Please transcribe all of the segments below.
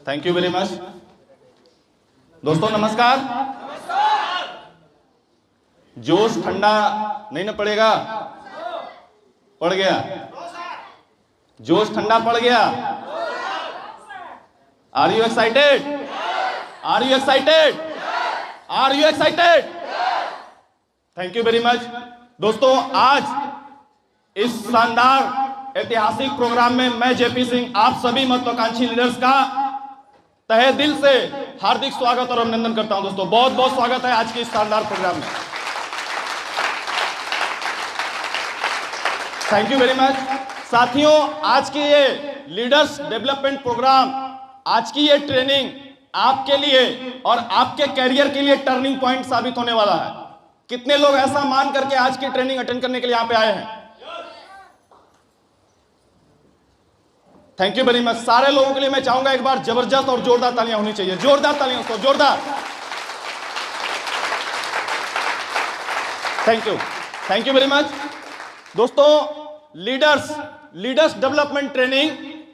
Thank you very much. दोस्तों नमस्कार। जोश ठंडा नहीं ना पड़ेगा? पड़ गया? जोश ठंडा पड़ गया? Are you excited? Are you excited? Are you excited? Thank you very much. दोस्तों आज इस शानदार ऐतिहासिक प्रोग्राम में मैं जेपी सिंह आप सभी महत्वाकांक्षी लीडर्स का तहे दिल से हार्दिक स्वागत और अभिनंदन करता हूं। दोस्तों बहुत बहुत स्वागत है आज के इस शानदार प्रोग्राम में। Thank you very much. साथियों, आज की ये लीडर्स डेवलपमेंट प्रोग्राम, आज की ये ट्रेनिंग आपके लिए और आपके कैरियर के लिए टर्निंग पॉइंट साबित होने वाला है। कितने लोग ऐसा मान करके आज की ट्रेनिंग अटेंड करने के लिए यहां पे आए हैं? Thank you very much. सारे लोगों के लिए मैं चाहूंगा एक बार जबरदस्त और जोरदार तालियां होनी चाहिए। जोरदार तालियां दोस्तों, जोरदार। Thank you very much. दोस्तों लीडर्स डेवलपमेंट ट्रेनिंग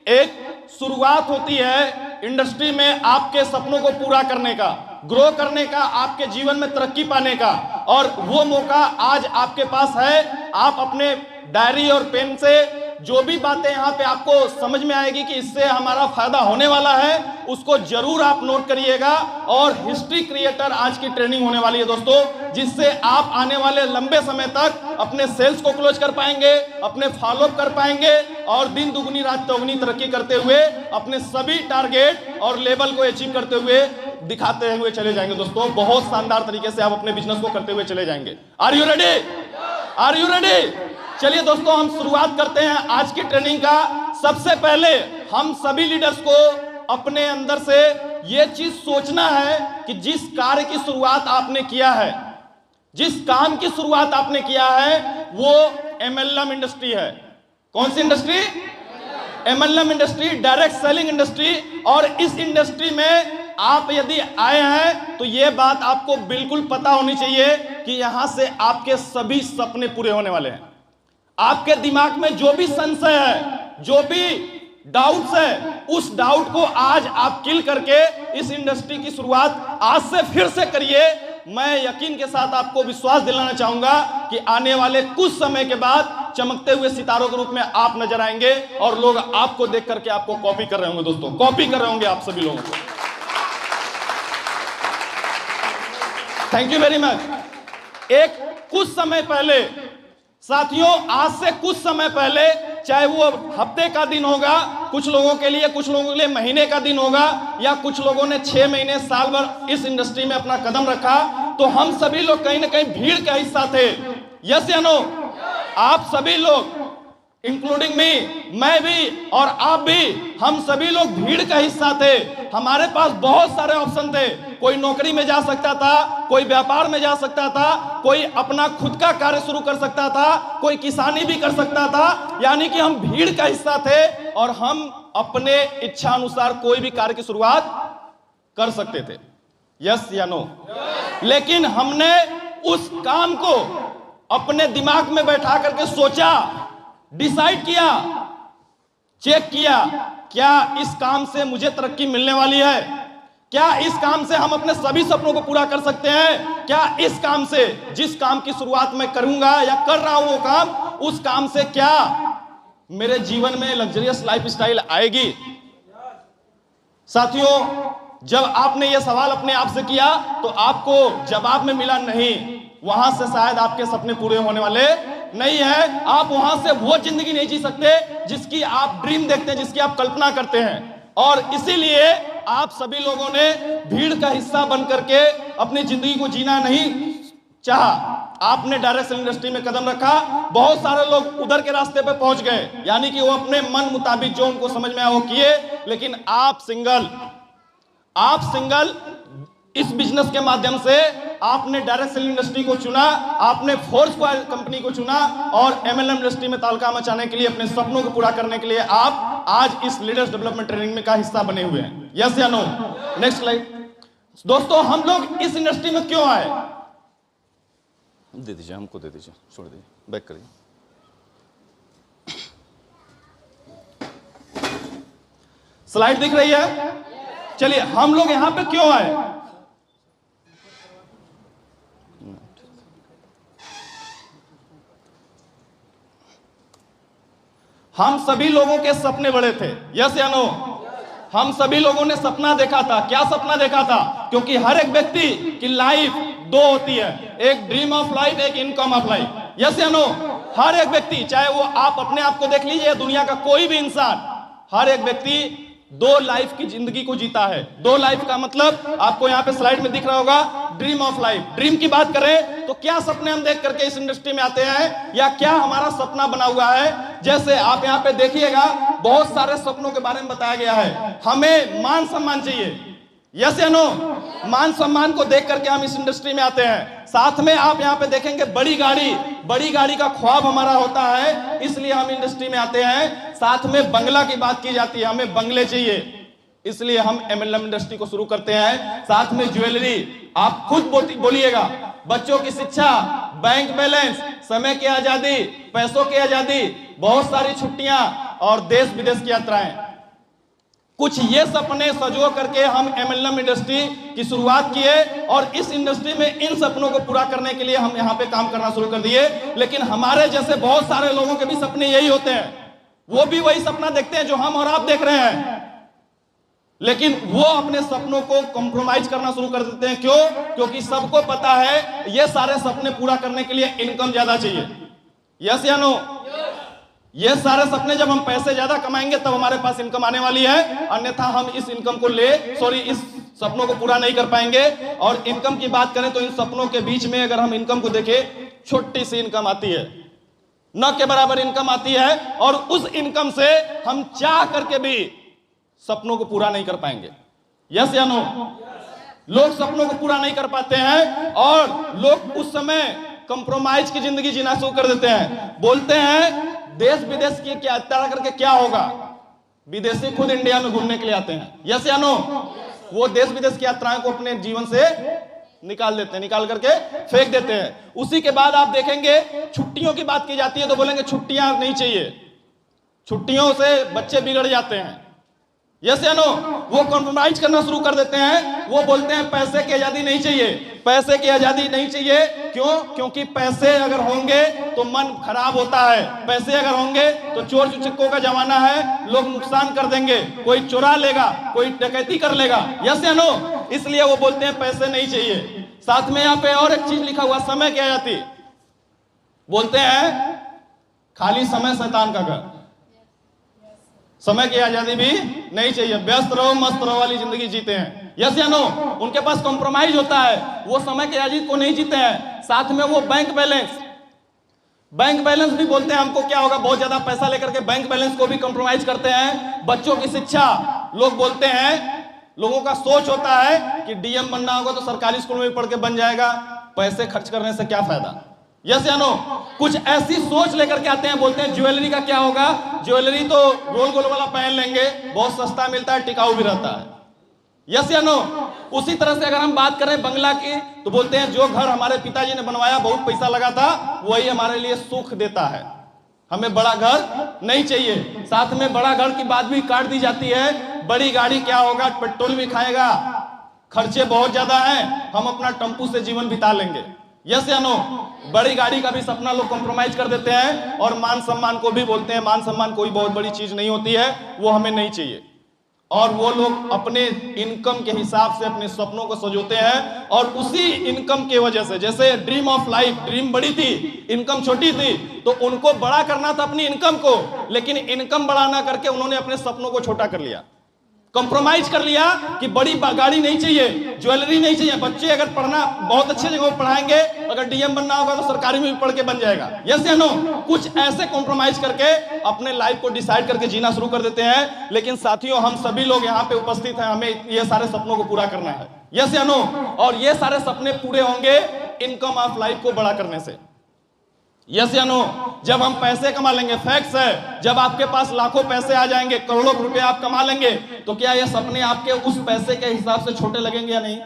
एक शुरुआत होती है इंडस्ट्री में आपके सपनों को पूरा करने का, ग्रो करने का, आपके जीवन में तरक्की पाने का। और वो मौका आज आपके पास है। आप अपने डायरी और पेन से जो भी बातें यहां पे आपको समझ में आएगी कि इससे हमारा फायदा होने वाला है, उसको जरूर आप नोट करिएगा। और हिस्ट्री क्रिएटर आज की ट्रेनिंग होने वाली है दोस्तों, जिससे आप आने वाले लंबे समय तक अपने सेल्स को क्लोज कर पाएंगे, अपने फॉलोअप कर पाएंगे और दिन दुगनी रात चौगुनी तरक्की करते हुए अपने सभी टारगेट और लेवल को अचीव करते हुए दिखाते हुए चले जाएंगे। दोस्तों बहुत शानदार तरीके से आप अपने बिजनेस को करते हुए चले जाएंगे। Are you ready? Are you ready? चलिए दोस्तों हम शुरुआत करते हैं आज की ट्रेनिंग का। सबसे पहले हम सभी लीडर्स को अपने अंदर से यह चीज सोचना है कि जिस कार्य की शुरुआत आपने किया है, जिस काम की शुरुआत आपने किया है, वो एमएलएम इंडस्ट्री है। कौन सी industry? MLM industry, direct selling industry. और इस इंडस्ट्री में आप यदि आए हैं तो यह बात आपको बिल्कुल पता होनी चाहिए कि यहां से आपके सभी सपने पूरे होने वाले हैं। आपके दिमाग में जो भी संशय है, जो भी डाउट्स है, उस डाउट को आज आप किल करके इस इंडस्ट्री की शुरुआत आज से फिर से करिए। मैं यकीन के साथ आपको विश्वास दिलाना चाहूंगा कि आने वाले कुछ समय के बाद चमकते हुए सितारों के रूप में आप नजर आएंगे और लोग आपको देख करके आपको कॉपी कर रहे होंगे। दोस्तों कॉपी कर रहे होंगे आप सभी लोगों को। Thank you very much. एक कुछ समय पहले साथियों, आज से कुछ समय पहले, चाहे वो हफ्ते का दिन होगा कुछ लोगों के लिए, कुछ लोगों के लिए महीने का दिन होगा, या कुछ लोगों ने 6 महीने साल भर इस इंडस्ट्री में अपना कदम रखा, तो हम सभी लोग कहीं ना कहीं भीड़ का हिस्सा थे। यस या नो? आप सभी लोग इंक्लूडिंग मी, मैं भी और आप भी, हम सभी लोग भीड़ का हिस्सा थे। हमारे पास बहुत सारे ऑप्शन थे। कोई नौकरी में जा सकता था, कोई व्यापार में जा सकता था, कोई अपना खुद का कार्य शुरू कर सकता था, कोई किसानी भी कर सकता था। यानी कि हम भीड़ का हिस्सा थे और हम अपने इच्छा अनुसार कोई भी कार्य की शुरुआत कर सकते थे। यस या नो? लेकिन हमने उस काम को अपने दिमाग में बैठा करके सोचा, डिसाइड किया, चेक किया, क्या इस काम से मुझे तरक्की मिलने वाली है? क्या इस काम से हम अपने सभी सपनों को पूरा कर सकते हैं? क्या इस काम से, जिस काम की शुरुआत मैं करूंगा या कर रहा हूं वो काम, उस काम से क्या मेरे जीवन में लग्जरियस लाइफस्टाइल आएगी? साथियों, जब आपने ये सवाल अपने आप से किया तो आपको जवाब में मिला नहीं, वहां से शायद आपके सपने पूरे होने वाले नहीं है। आप वहां से वो जिंदगी नहीं जी सकते जिसकी आप ड्रीम देखते हैं, जिसकी आप कल्पना करते हैं। और इसीलिए आप सभी लोगों ने भीड़ का हिस्सा बन करके अपनी जिंदगी को जीना नहीं चाहा। आपने डायरेक्ट सेलिंग इंडस्ट्री में कदम रखा। बहुत सारे लोग उधर के रास्ते पे पहुंच गए, यानी कि वो अपने मन मुताबिक जो उनको समझ में आया वो किए। लेकिन आप सिंगल इस बिजनेस के माध्यम से आपने डायरेक्ट सेलिंग इंडस्ट्री को चुना, आपने फोर्स कंपनी को चुना और एमएलएम इंडस्ट्री में तालका मचाने के लिए, अपने सपनों को पूरा करने के लिए आप आज इस लीडर्स डेवलपमेंट ट्रेनिंग में का हिस्सा बने हुए हैं। यस या नो? Next slide. दोस्तों हम लोग इस इंडस्ट्री में क्यों आए? दे दीजिए, हमको दे दीजिए, छोड़ दीजिए, बैक करिए। स्लाइड दिख रही है? चलिए हम लोग यहां पे क्यों आए? हम सभी लोगों के सपने बड़े थे, यस या नो? हम सभी लोगों ने सपना देखा था। क्या सपना देखा था? क्योंकि हर एक व्यक्ति की लाइफ दो होती है, एक ड्रीम ऑफ लाइफ, एक इनकम ऑफ लाइफ, यस या नो? हर एक व्यक्ति, चाहे वो आप अपने आप को देख लीजिए, दुनिया का कोई भी इंसान, हर एक व्यक्ति दो लाइफ की जिंदगी को जीता है। दो लाइफ का मतलब आपको यहां पे स्लाइड में दिख रहा होगा, ड्रीम ऑफ लाइफ। ड्रीम की बात करें तो क्या सपने हम देख करके इस इंडस्ट्री में आते हैं, या क्या हमारा सपना बना हुआ है? जैसे आप यहां पे देखिएगा, बहुत सारे सपनों के बारे में बताया गया है। हमें मान सम्मान चाहिए, यस या नो? मान सम्मान को देख करके हम इस इंडस्ट्री में आते हैं। साथ में आप यहां पे देखेंगे बड़ी गाड़ी का ख्वाब हमारा होता है, इसलिए हम इंडस्ट्री में आते हैं। साथ में बंगला की बात की जाती है, हमें बंगले चाहिए, इसलिए हम एमएलएम इंडस्ट्री को शुरू करते हैं। साथ में ज्वेलरी, आप खुद बोलिएगा, बच्चों की शिक्षा, बैंक बैलेंस, समय की आजादी, पैसों की आजादी, बहुत सारी छुट्टियां और देश विदेश की यात्राएं, कुछ ये सपने सजो करके हम एमएलएम इंडस्ट्री की शुरुआत किए और इस इंडस्ट्री में इन सपनों को पूरा करने के लिए हम यहाँ पे काम करना शुरू कर दिए। लेकिन हमारे जैसे बहुत सारे लोगों के भी सपने यही होते हैं, वो भी वही सपना देखते हैं जो हम और आप देख रहे हैं, लेकिन वो अपने सपनों को कॉम्प्रोमाइज करना शुरू कर देते हैं। क्यों? क्योंकि सबको पता है ये सारे सपने पूरा करने के लिए इनकम ज्यादा चाहिए, यस या नो? ये सारे सपने, जब हम पैसे ज्यादा कमाएंगे तब हमारे पास इनकम आने वाली है, अन्यथा हम इस इनकम को इस सपनों को पूरा नहीं कर पाएंगे। और इनकम की बात करें तो इन सपनों के बीच में अगर हम इनकम को देखें, छोटी सी इनकम आती है, न के बराबर इनकम आती है, और उस इनकम से हम चाह करके भी सपनों को पूरा नहीं कर पाएंगे, यस या नो? लोग सपनों को पूरा नहीं कर पाते हैं और लोग उस समय कंप्रोमाइज की जिंदगी जीना शुरू कर देते हैं। बोलते हैं देश विदेश की क्या यात्रा करके क्या होगा, विदेशी खुद इंडिया में घूमने के लिए आते हैं, यस या नो? वो देश विदेश की यात्राएं को अपने जीवन से निकाल देते हैं, निकाल करके फेंक देते हैं। उसी के बाद आप देखेंगे छुट्टियों की बात की जाती है तो बोलेंगे छुट्टियां नहीं चाहिए, छुट्टियों से बच्चे बिगड़ जाते हैं, यस या नो? वो कॉम्प्रोमाइज करना शुरू कर देते हैं। वो बोलते हैं पैसे की आजादी नहीं चाहिए, पैसे की आजादी नहीं चाहिए। क्यों? क्योंकि पैसे अगर होंगे तो मन खराब होता है, पैसे अगर होंगे तो चोर चुचक्कों का जमाना है, लोग नुकसान कर देंगे, कोई चुरा लेगा, कोई डकैती कर लेगा, यस या नो? इसलिए वो बोलते हैं पैसे नहीं चाहिए। साथ में यहाँ पे और एक चीज लिखा हुआ, समय की आजादी। बोलते हैं खाली समय शैतान का घर, समय की आजादी भी नहीं चाहिए, व्यस्त रहो मस्त रहो वाली जिंदगी जीते हैं, यस या नो? उनके पास कॉम्प्रोमाइज होता है, वो समय की आजादी को नहीं जीते हैं। साथ में वो बैंक बैलेंस भी बोलते हैं हमको क्या होगा, बहुत ज्यादा पैसा लेकर के बैंक बैलेंस को भी कॉम्प्रोमाइज करते हैं। बच्चों की शिक्षा, लोग बोलते हैं, लोगों का सोच होता है कि डीएम बनना होगा तो सरकारी स्कूल में पढ़ के बन जाएगा, पैसे खर्च करने से क्या फायदा, यस या नो? कुछ ऐसी सोच लेकर के आते हैं। बोलते हैं ज्वेलरी का क्या होगा, ज्वेलरी तो गोल गोल वाला पहन लेंगे, बहुत सस्ता मिलता है, टिकाऊ भी रहता है, यस या नो? उसी तरह से अगर हम बात करें बंगला की तो बोलते हैं जो घर हमारे पिताजी ने बनवाया, बहुत पैसा लगा था, वही हमारे लिए सुख देता है, हमें बड़ा घर नहीं चाहिए। साथ में बड़ा घर की बात भी काट दी जाती है। बड़ी गाड़ी क्या होगा, पेट्रोल भी खाएगा, खर्चे बहुत ज्यादा हैं, हम अपना टेम्पू से जीवन बिता लेंगे, यस या नो? बड़ी गाड़ी का भी सपना लोग कॉम्प्रोमाइज कर देते हैं। और मान सम्मान को भी बोलते हैं, मान सम्मान कोई बहुत बड़ी चीज नहीं होती है, वो हमें नहीं चाहिए। और वो लोग अपने इनकम के हिसाब से अपने सपनों को सजोते हैं, और उसी इनकम की वजह से, जैसे ड्रीम ऑफ लाइफ, ड्रीम बड़ी थी, इनकम छोटी थी, तो उनको बड़ा करना था अपनी इनकम को, लेकिन इनकम बड़ा ना करके उन्होंने अपने सपनों को छोटा कर लिया, कंप्रोमाइज कर लिया कि बड़ी गाड़ी नहीं चाहिए, ज्वेलरी नहीं चाहिए। बच्चे अगर पढ़ना बहुत अच्छे जगह पढ़ाएंगे, अगर डीएम बनना होगा तो सरकारी में भी पढ़ के बन जाएगा, यस या नो? कुछ ऐसे कॉम्प्रोमाइज करके अपने लाइफ को डिसाइड करके जीना शुरू कर देते हैं। लेकिन साथियों, हम सभी लोग यहाँ पे उपस्थित हैं, हमें ये सारे सपनों को पूरा करना है, यस या नो? और ये सारे सपने पूरे होंगे इनकम ऑफ लाइफ को बड़ा करने से, यस या नो? जब हम पैसे कमा लेंगे, फैक्ट्स है, जब आपके पास लाखों पैसे आ जाएंगे, करोड़ों रुपए आप कमा लेंगे, तो क्या ये सपने आपके उस पैसे के हिसाब से छोटे लगेंगे या नहीं?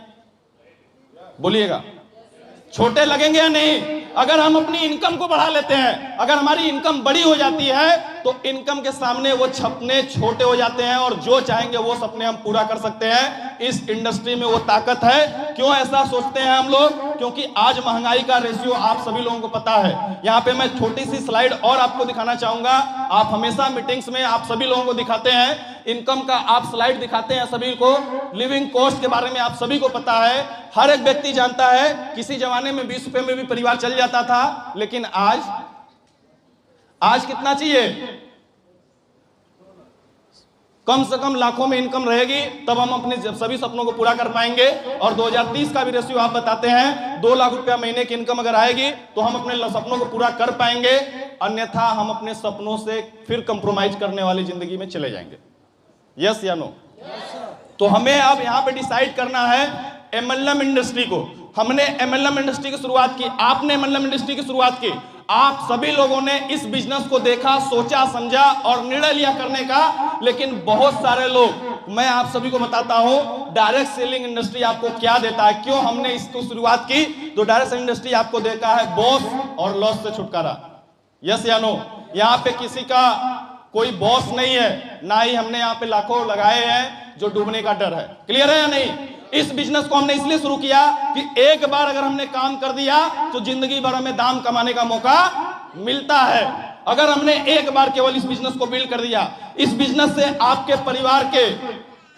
बोलिएगा, छोटे लगेंगे या नहीं? अगर हम अपनी इनकम को बढ़ा लेते हैं, अगर हमारी इनकम बड़ी हो जाती है, तो इनकम के सामने वो सपने छोटे हो जाते हैं और जो चाहेंगे वो सपने हम पूरा कर सकते हैं। इस इंडस्ट्री में वो ताकत है। क्यों ऐसा सोचते हैं हम लोग? क्योंकि आज महंगाई का रेशियो आप सभी लोगों को पता है। यहाँ पे मैं छोटी सी स्लाइड और आपको दिखाना चाहूंगा। आप हमेशा मीटिंग्स में आप सभी लोगों को दिखाते हैं, इनकम का आप स्लाइड दिखाते हैं सभी को, लिविंग कॉस्ट के बारे में आप सभी को पता है। हर एक व्यक्ति जानता है किसी जमाने में 20 रुपए में भी परिवार चल जाता था, लेकिन आज कितना चाहिए? कम से कम लाखों में इनकम रहेगी, तब हम अपने सभी सपनों को पूरा कर पाएंगे। और 2030 का भी रेशियो आप बताते हैं, 2 लाख रुपया महीने की इनकम अगर आएगी तो हम अपने सपनों को पूरा कर पाएंगे, अन्यथा हम अपने सपनों से फिर कंप्रोमाइज करने वाली जिंदगी में चले जाएंगे। यस या नो? तो हमें अब यहाँ पे डिसाइड करना है एमएलएम इंडस्ट्री को। हमने एमएलएम इंडस्ट्री की शुरुआत की, आपने एमएलएम इंडस्ट्री की शुरुआत की, आप सभी लोगों ने इस बिजनेस को देखा, सोचा, समझा और निर्णय लिया करने का। लेकिन बहुत सारे लोग, मैं आप सभी को बताता हूं डायरेक्ट सेलिंग इंडस्ट्री आपको क्या देता है, क्यों हमने इसको शुरुआत की। तो डायरेक्ट सेलिंग इंडस्ट्री आपको देता है बॉस और लॉस से छुटकारा। यस या नो? यहाँ पे किसी का कोई बॉस नहीं है, ना ही हमने यहाँ पे लाखों लगाए हैं जो डूबने का डर है। क्लियर है या नहीं? इस बिजनेस को हमने इसलिए शुरू किया कि एक बार अगर हमने काम कर दिया तो जिंदगी भर हमें दाम कमाने का मौका मिलता है। अगर हमने एक बार केवल इस बिजनेस को बिल्ड कर दिया, इस बिजनेस से आपके परिवार के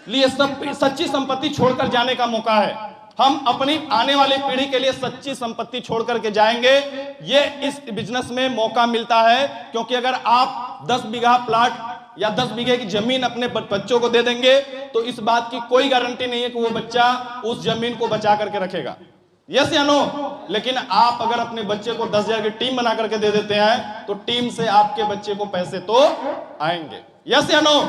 लिए सच्ची संपत्ति छोड़कर जाने का मौका है। हम अपनी आने वाली पीढ़ी के लिए सच्ची संपत्ति छोड़ करके जाएंगे, ये इस बिजनेस में मौका मिलता है। क्योंकि अगर आप 10 बीघा प्लाट या 10 बीघे की जमीन अपने बच्चों को दे देंगे तो इस बात की कोई गारंटी नहीं है कि वो बच्चा उस जमीन को बचा करके रखेगा। यस या नो? लेकिन आप अगर अपने बच्चे को 10,000 की टीम बना करके दे देते हैं तो टीम से आपके बच्चे को पैसे तो आएंगे। यस या नो?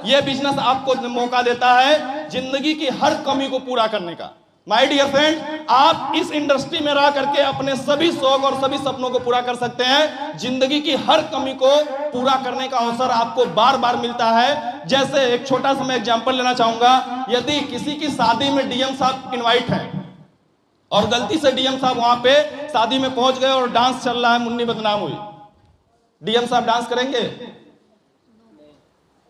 ये बिजनेस आपको मौका देता है जिंदगी की हर कमी को पूरा करने का। माय डियर फ्रेंड, आप इस इंडस्ट्री में रह करके अपने सभी शौक और सभी सपनों को पूरा कर सकते हैं। जिंदगी की हर कमी को पूरा करने का अवसर आपको बार बार मिलता है। जैसे एक छोटा सा मैं एग्जांपल लेना चाहूंगा। यदि किसी की शादी में डीएम साहब इनवाइट है और गलती से डीएम साहब वहां पे शादी में पहुंच गए और डांस चल रहा है, मुन्नी बदनाम हुई, डीएम साहब डांस करेंगे?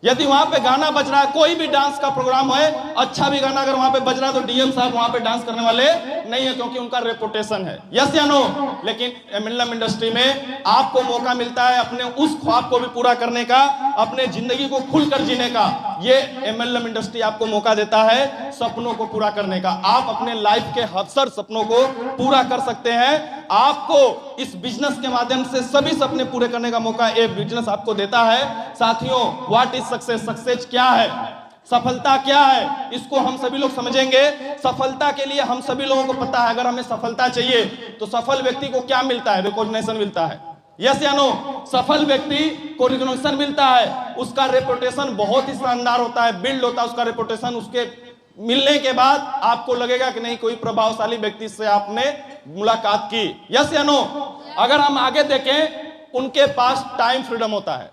यदि वहां पे गाना बज रहा है, कोई भी डांस का प्रोग्राम है, अच्छा भी गाना अगर वहां पे बज रहा है तो डीएम साहब वहां पे डांस करने वाले नहीं है, क्योंकि उनका रेपुटेशन है। यस या नो? लेकिन एमएलएम इंडस्ट्री में आपको मौका मिलता है अपने उस ख्वाब को भी पूरा करने का, अपने जिंदगी को खुलकर जीने का। ये एमएलएम इंडस्ट्री आपको मौका देता है सपनों को पूरा करने का। आप अपने लाइफ के हर सपनों को पूरा कर सकते हैं। आपको इस बिजनेस के माध्यम से सभी सपने पूरे करने का मौका ये बिजनेस आपको देता है। साथियों, व्हाट इज सक्सेस? सक्सेस क्या है? सफलता क्या है? इसको हम सभी लोग समझेंगे। सफलता के लिए हम सभी लोगों को पता है, अगर हमें सफलता चाहिए तो सफल व्यक्ति को क्या मिलता है? रिकॉग्निशन मिलता है। यस या नो? सफल व्यक्ति को रिकॉग्निशन मिलता है, उसका रेपुटेशन बहुत ही शानदार होता है, बिल्ड होता है उसका रेपुटेशन। उसके मिलने के बाद आपको लगेगा कि नहीं, कोई प्रभावशाली व्यक्ति से आपने मुलाकात की। यस या नो? अगर हम आगे देखें, उनके पास टाइम फ्रीडम होता है,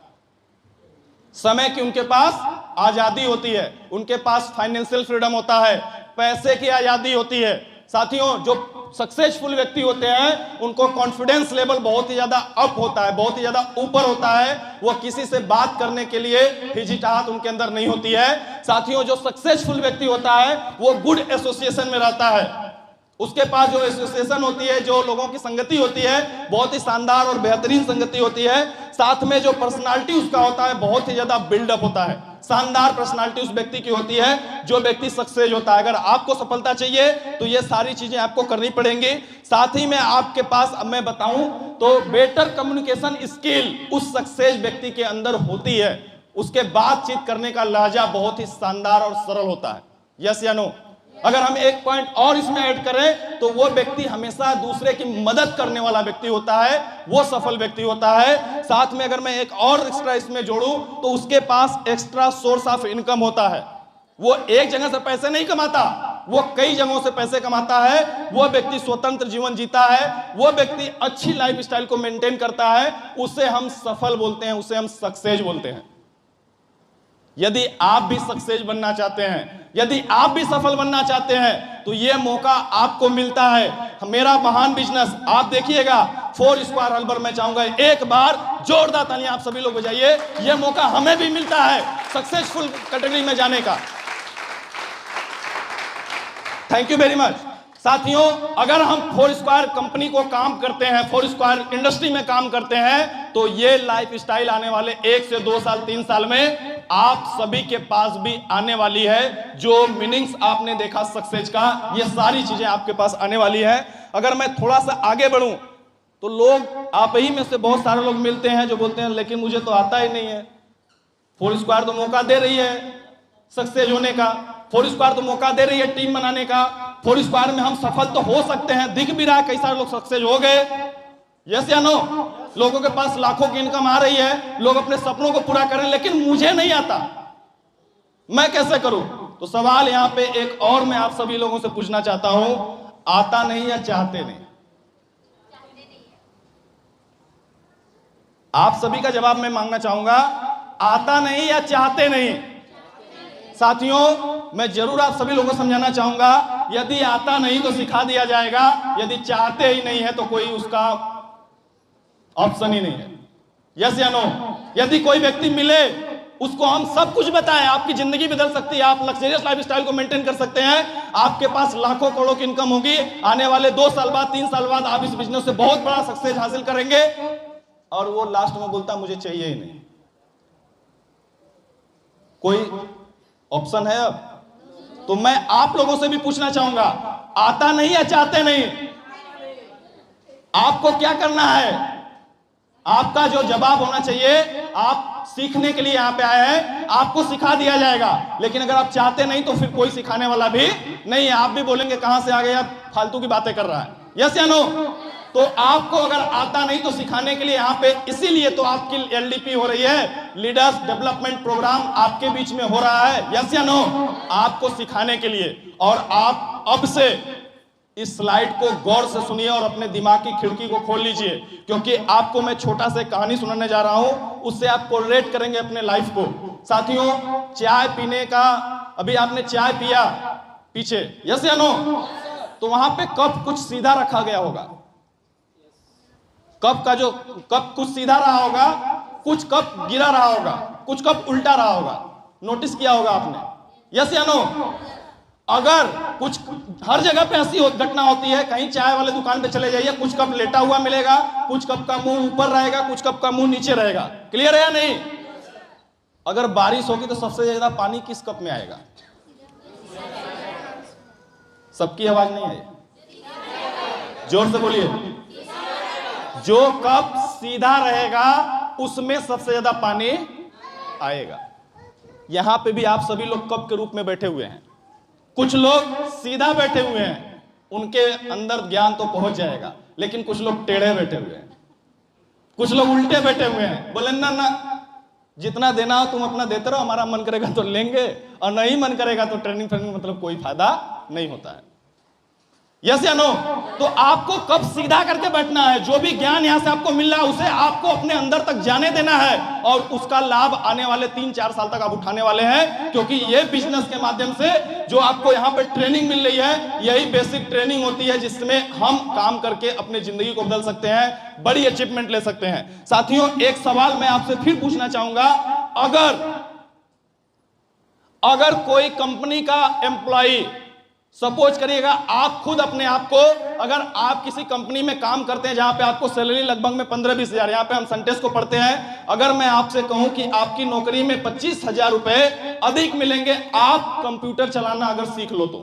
समय की उनके पास आजादी होती है, उनके पास फाइनेंशियल फ्रीडम होता है, पैसे की आजादी होती है। साथियों, जो सक्सेसफुल व्यक्ति होते हैं उनको कॉन्फिडेंस लेवल बहुत ही ज्यादा अप होता है, बहुत ही ज्यादा ऊपर होता है। वो किसी से बात करने के लिए हिचकिचाहट उनके अंदर नहीं होती है। साथियों, जो सक्सेसफुल व्यक्ति होता है वो गुड एसोसिएशन में रहता है। उसके पास जो एसोसिएशन होती है, जो लोगों की संगति होती है, बहुत ही शानदार और बेहतरीन संगति होती है। साथ में जो पर्सनालिटी उसका होता है बहुत ही ज्यादा बिल्डअप होता है, शानदार पर्सनालिटी उस व्यक्ति की होती है जो व्यक्ति सक्सेस होता है। अगर आपको सफलता चाहिए तो ये सारी चीजें आपको करनी पड़ेंगी। साथ ही में आपके पास, अब मैं बताऊं तो, बेटर कम्युनिकेशन स्किल उस सक्सेस व्यक्ति के अंदर होती है। उसके बातचीत करने का लहजा बहुत ही शानदार और सरल होता है। यस या नो? अगर हम एक पॉइंट और इसमें ऐड करें तो वो व्यक्ति हमेशा दूसरे की मदद करने वाला व्यक्ति होता है, वो सफल व्यक्ति होता है। साथ में अगर मैं एक और एक्स्ट्रा इसमें जोड़ूं तो उसके पास एक्स्ट्रा सोर्स ऑफ इनकम होता है। वो एक जगह से पैसे नहीं कमाता, वो कई जगहों से पैसे कमाता है। वो व्यक्ति स्वतंत्र जीवन जीता है, वो व्यक्ति अच्छी लाइफ स्टाइल को मेंटेन करता है। उसे हम सफल बोलते हैं, उसे हम सक्सेस बोलते हैं। यदि आप भी सक्सेस बनना चाहते हैं, यदि आप भी सफल बनना चाहते हैं तो ये मौका आपको मिलता है। मेरा महान बिजनेस आप देखिएगा, फोर स्क्वायर हर्बल। मैं चाहूंगा एक बार जोरदार तालियां आप सभी लोग बजाइए। यह मौका हमें भी मिलता है सक्सेसफुल कैटेगरी में जाने का। Thank you very much. साथियों, अगर हम फोर स्क्वायर कंपनी को काम करते हैं, फोर स्क्वायर इंडस्ट्री में काम करते हैं, तो ये लाइफ स्टाइल आने वाले 1 से 2 साल 3 साल में आप सभी के पास भी आने वाली है। जो मीनिंग्स आपने देखा सक्सेस का, ये सारी चीजें आपके पास आने वाली है। अगर मैं थोड़ा सा आगे बढ़ूं तो लोग, आप ही में से बहुत सारे लोग मिलते हैं जो बोलते हैं लेकिन मुझे तो आता ही नहीं है। फोर स्क्वायर तो मौका दे रही है सक्सेस होने का, फोर स्क्वायर तो मौका दे रही है टीम बनाने का, फोर स्क्वायर में हम सफल तो हो सकते हैं। दिख भी रहा है कई सारे लोग सक्सेस हो गए, यस या नो? लोगों के पास लाखों की इनकम आ रही है, लोग अपने सपनों को पूरा करें, लेकिन मुझे नहीं आता, मैं कैसे करूं? तो सवाल यहां पे एक और मैं आप सभी लोगों से पूछना चाहता हूं, आता नहीं या चाहते नहीं? आप सभी का जवाब मैं मांगना चाहूंगा, आता नहीं या चाहते नहीं? साथियों, मैं जरूर आप सभी लोगों को समझाना चाहूंगा, यदि आता नहीं तो सिखा दिया जाएगा, यदि चाहते ही नहीं है तो कोई उसका ऑप्शन ही नहीं है, यस या नो? यदि कोई व्यक्ति मिले, उसको हम सब कुछ बताएं, आपकी जिंदगी बदल सकती है, आप लग्जरियस लाइफस्टाइल को मेंटेन कर सकते हैं, आपके पास लाखों करोड़ों की इनकम होगी, आने वाले 2 साल बाद 3 साल बाद आप इस बिजनेस से बहुत बड़ा सक्सेस हासिल करेंगे, और वो लास्ट में बोलता मुझे चाहिए ही नहीं। कोई ऑप्शन है अब? तो मैं आप लोगों से भी पूछना चाहूंगा, आता नहीं या चाहते नहीं? आपको क्या करना है? आपका जो जवाब होना चाहिए, आप सीखने के लिए यहां पे आए हैं, आपको सिखा दिया जाएगा, लेकिन अगर आप चाहते नहीं तो फिर कोई सिखाने वाला भी नहीं है। आप भी बोलेंगे कहां से आ गया, फालतू की बातें कर रहा है, यस या नो? तो आपको अगर आता नहीं तो सिखाने के लिए यहाँ पे, इसीलिए तो आपकी LDP हो रही है, लीडर्स डेवलपमेंट प्रोग्राम आपके बीच में हो रहा है, यस या नो? आपको सिखाने के लिए। और आप अब से इस स्लाइड को गौर से सुनिए और अपने दिमाग की खिड़की को खोल लीजिए, क्योंकि आपको मैं छोटा सा कहानी सुनाने जा रहा हूं, उससे आप कोरिलेट करेंगे अपने लाइफ को। साथियों, चाय पीने का, अभी आपने चाय पिया पीछे, यस या नो? तो वहां पे कप कुछ सीधा रखा गया होगा, कप का जो कप कुछ सीधा रहा होगा, कुछ कप गिरा रहा होगा, कुछ कप उल्टा रहा होगा, नोटिस किया होगा आपने, यस या नो? अगर कुछ, हर जगह पे ऐसी घटना होती है, कहीं चाय वाले दुकान पे चले जाइए, कुछ कप लेटा हुआ मिलेगा, कुछ कप का मुंह ऊपर रहेगा, कुछ कप का मुंह नीचे रहेगा, क्लियर है या नहीं? अगर बारिश होगी तो सबसे ज्यादा पानी किस कप में आएगा? सबकी आवाज नहीं आई, जोर से बोलिए। जो कप सीधा रहेगा उसमें सबसे ज्यादा पानी आएगा। यहां पे भी आप सभी लोग कप के रूप में बैठे हुए हैं, कुछ लोग सीधा बैठे हुए हैं, उनके अंदर ज्ञान तो पहुंच जाएगा, लेकिन कुछ लोग टेढ़े बैठे हुए हैं, कुछ लोग उल्टे बैठे हुए हैं। बोले ना ना, जितना देना हो तुम अपना देते रहो, हमारा मन करेगा तो लेंगे और नहीं मन करेगा तो ट्रेनिंग मतलब कोई फायदा नहीं होता है, यस या नो? तो आपको कब सीधा करके बैठना है, जो भी ज्ञान यहां से आपको मिल रहा है उसे आपको अपने अंदर तक जाने देना है, और उसका लाभ आने वाले 3-4 साल तक आप उठाने वाले हैं, क्योंकि ये बिजनेस के माध्यम से जो आपको यहां पे ट्रेनिंग मिल रही है, यही बेसिक ट्रेनिंग होती है जिसमें हम काम करके अपने जिंदगी को बदल सकते हैं, बड़ी अचीवमेंट ले सकते हैं। साथियों, एक सवाल मैं आपसे फिर पूछना चाहूंगा, अगर कोई कंपनी का एम्प्लॉय, सपोज करिएगा आप खुद अपने आप को, अगर आप किसी कंपनी में काम करते हैं जहां पे आपको सैलरी लगभग में 15-20 हजार, यहां पे हम सेंटेंस को पढ़ते हैं, अगर मैं आपसे कहूं कि आपकी नौकरी में 25,000 रुपए अधिक मिलेंगे, आप कंप्यूटर चलाना अगर सीख लो तो,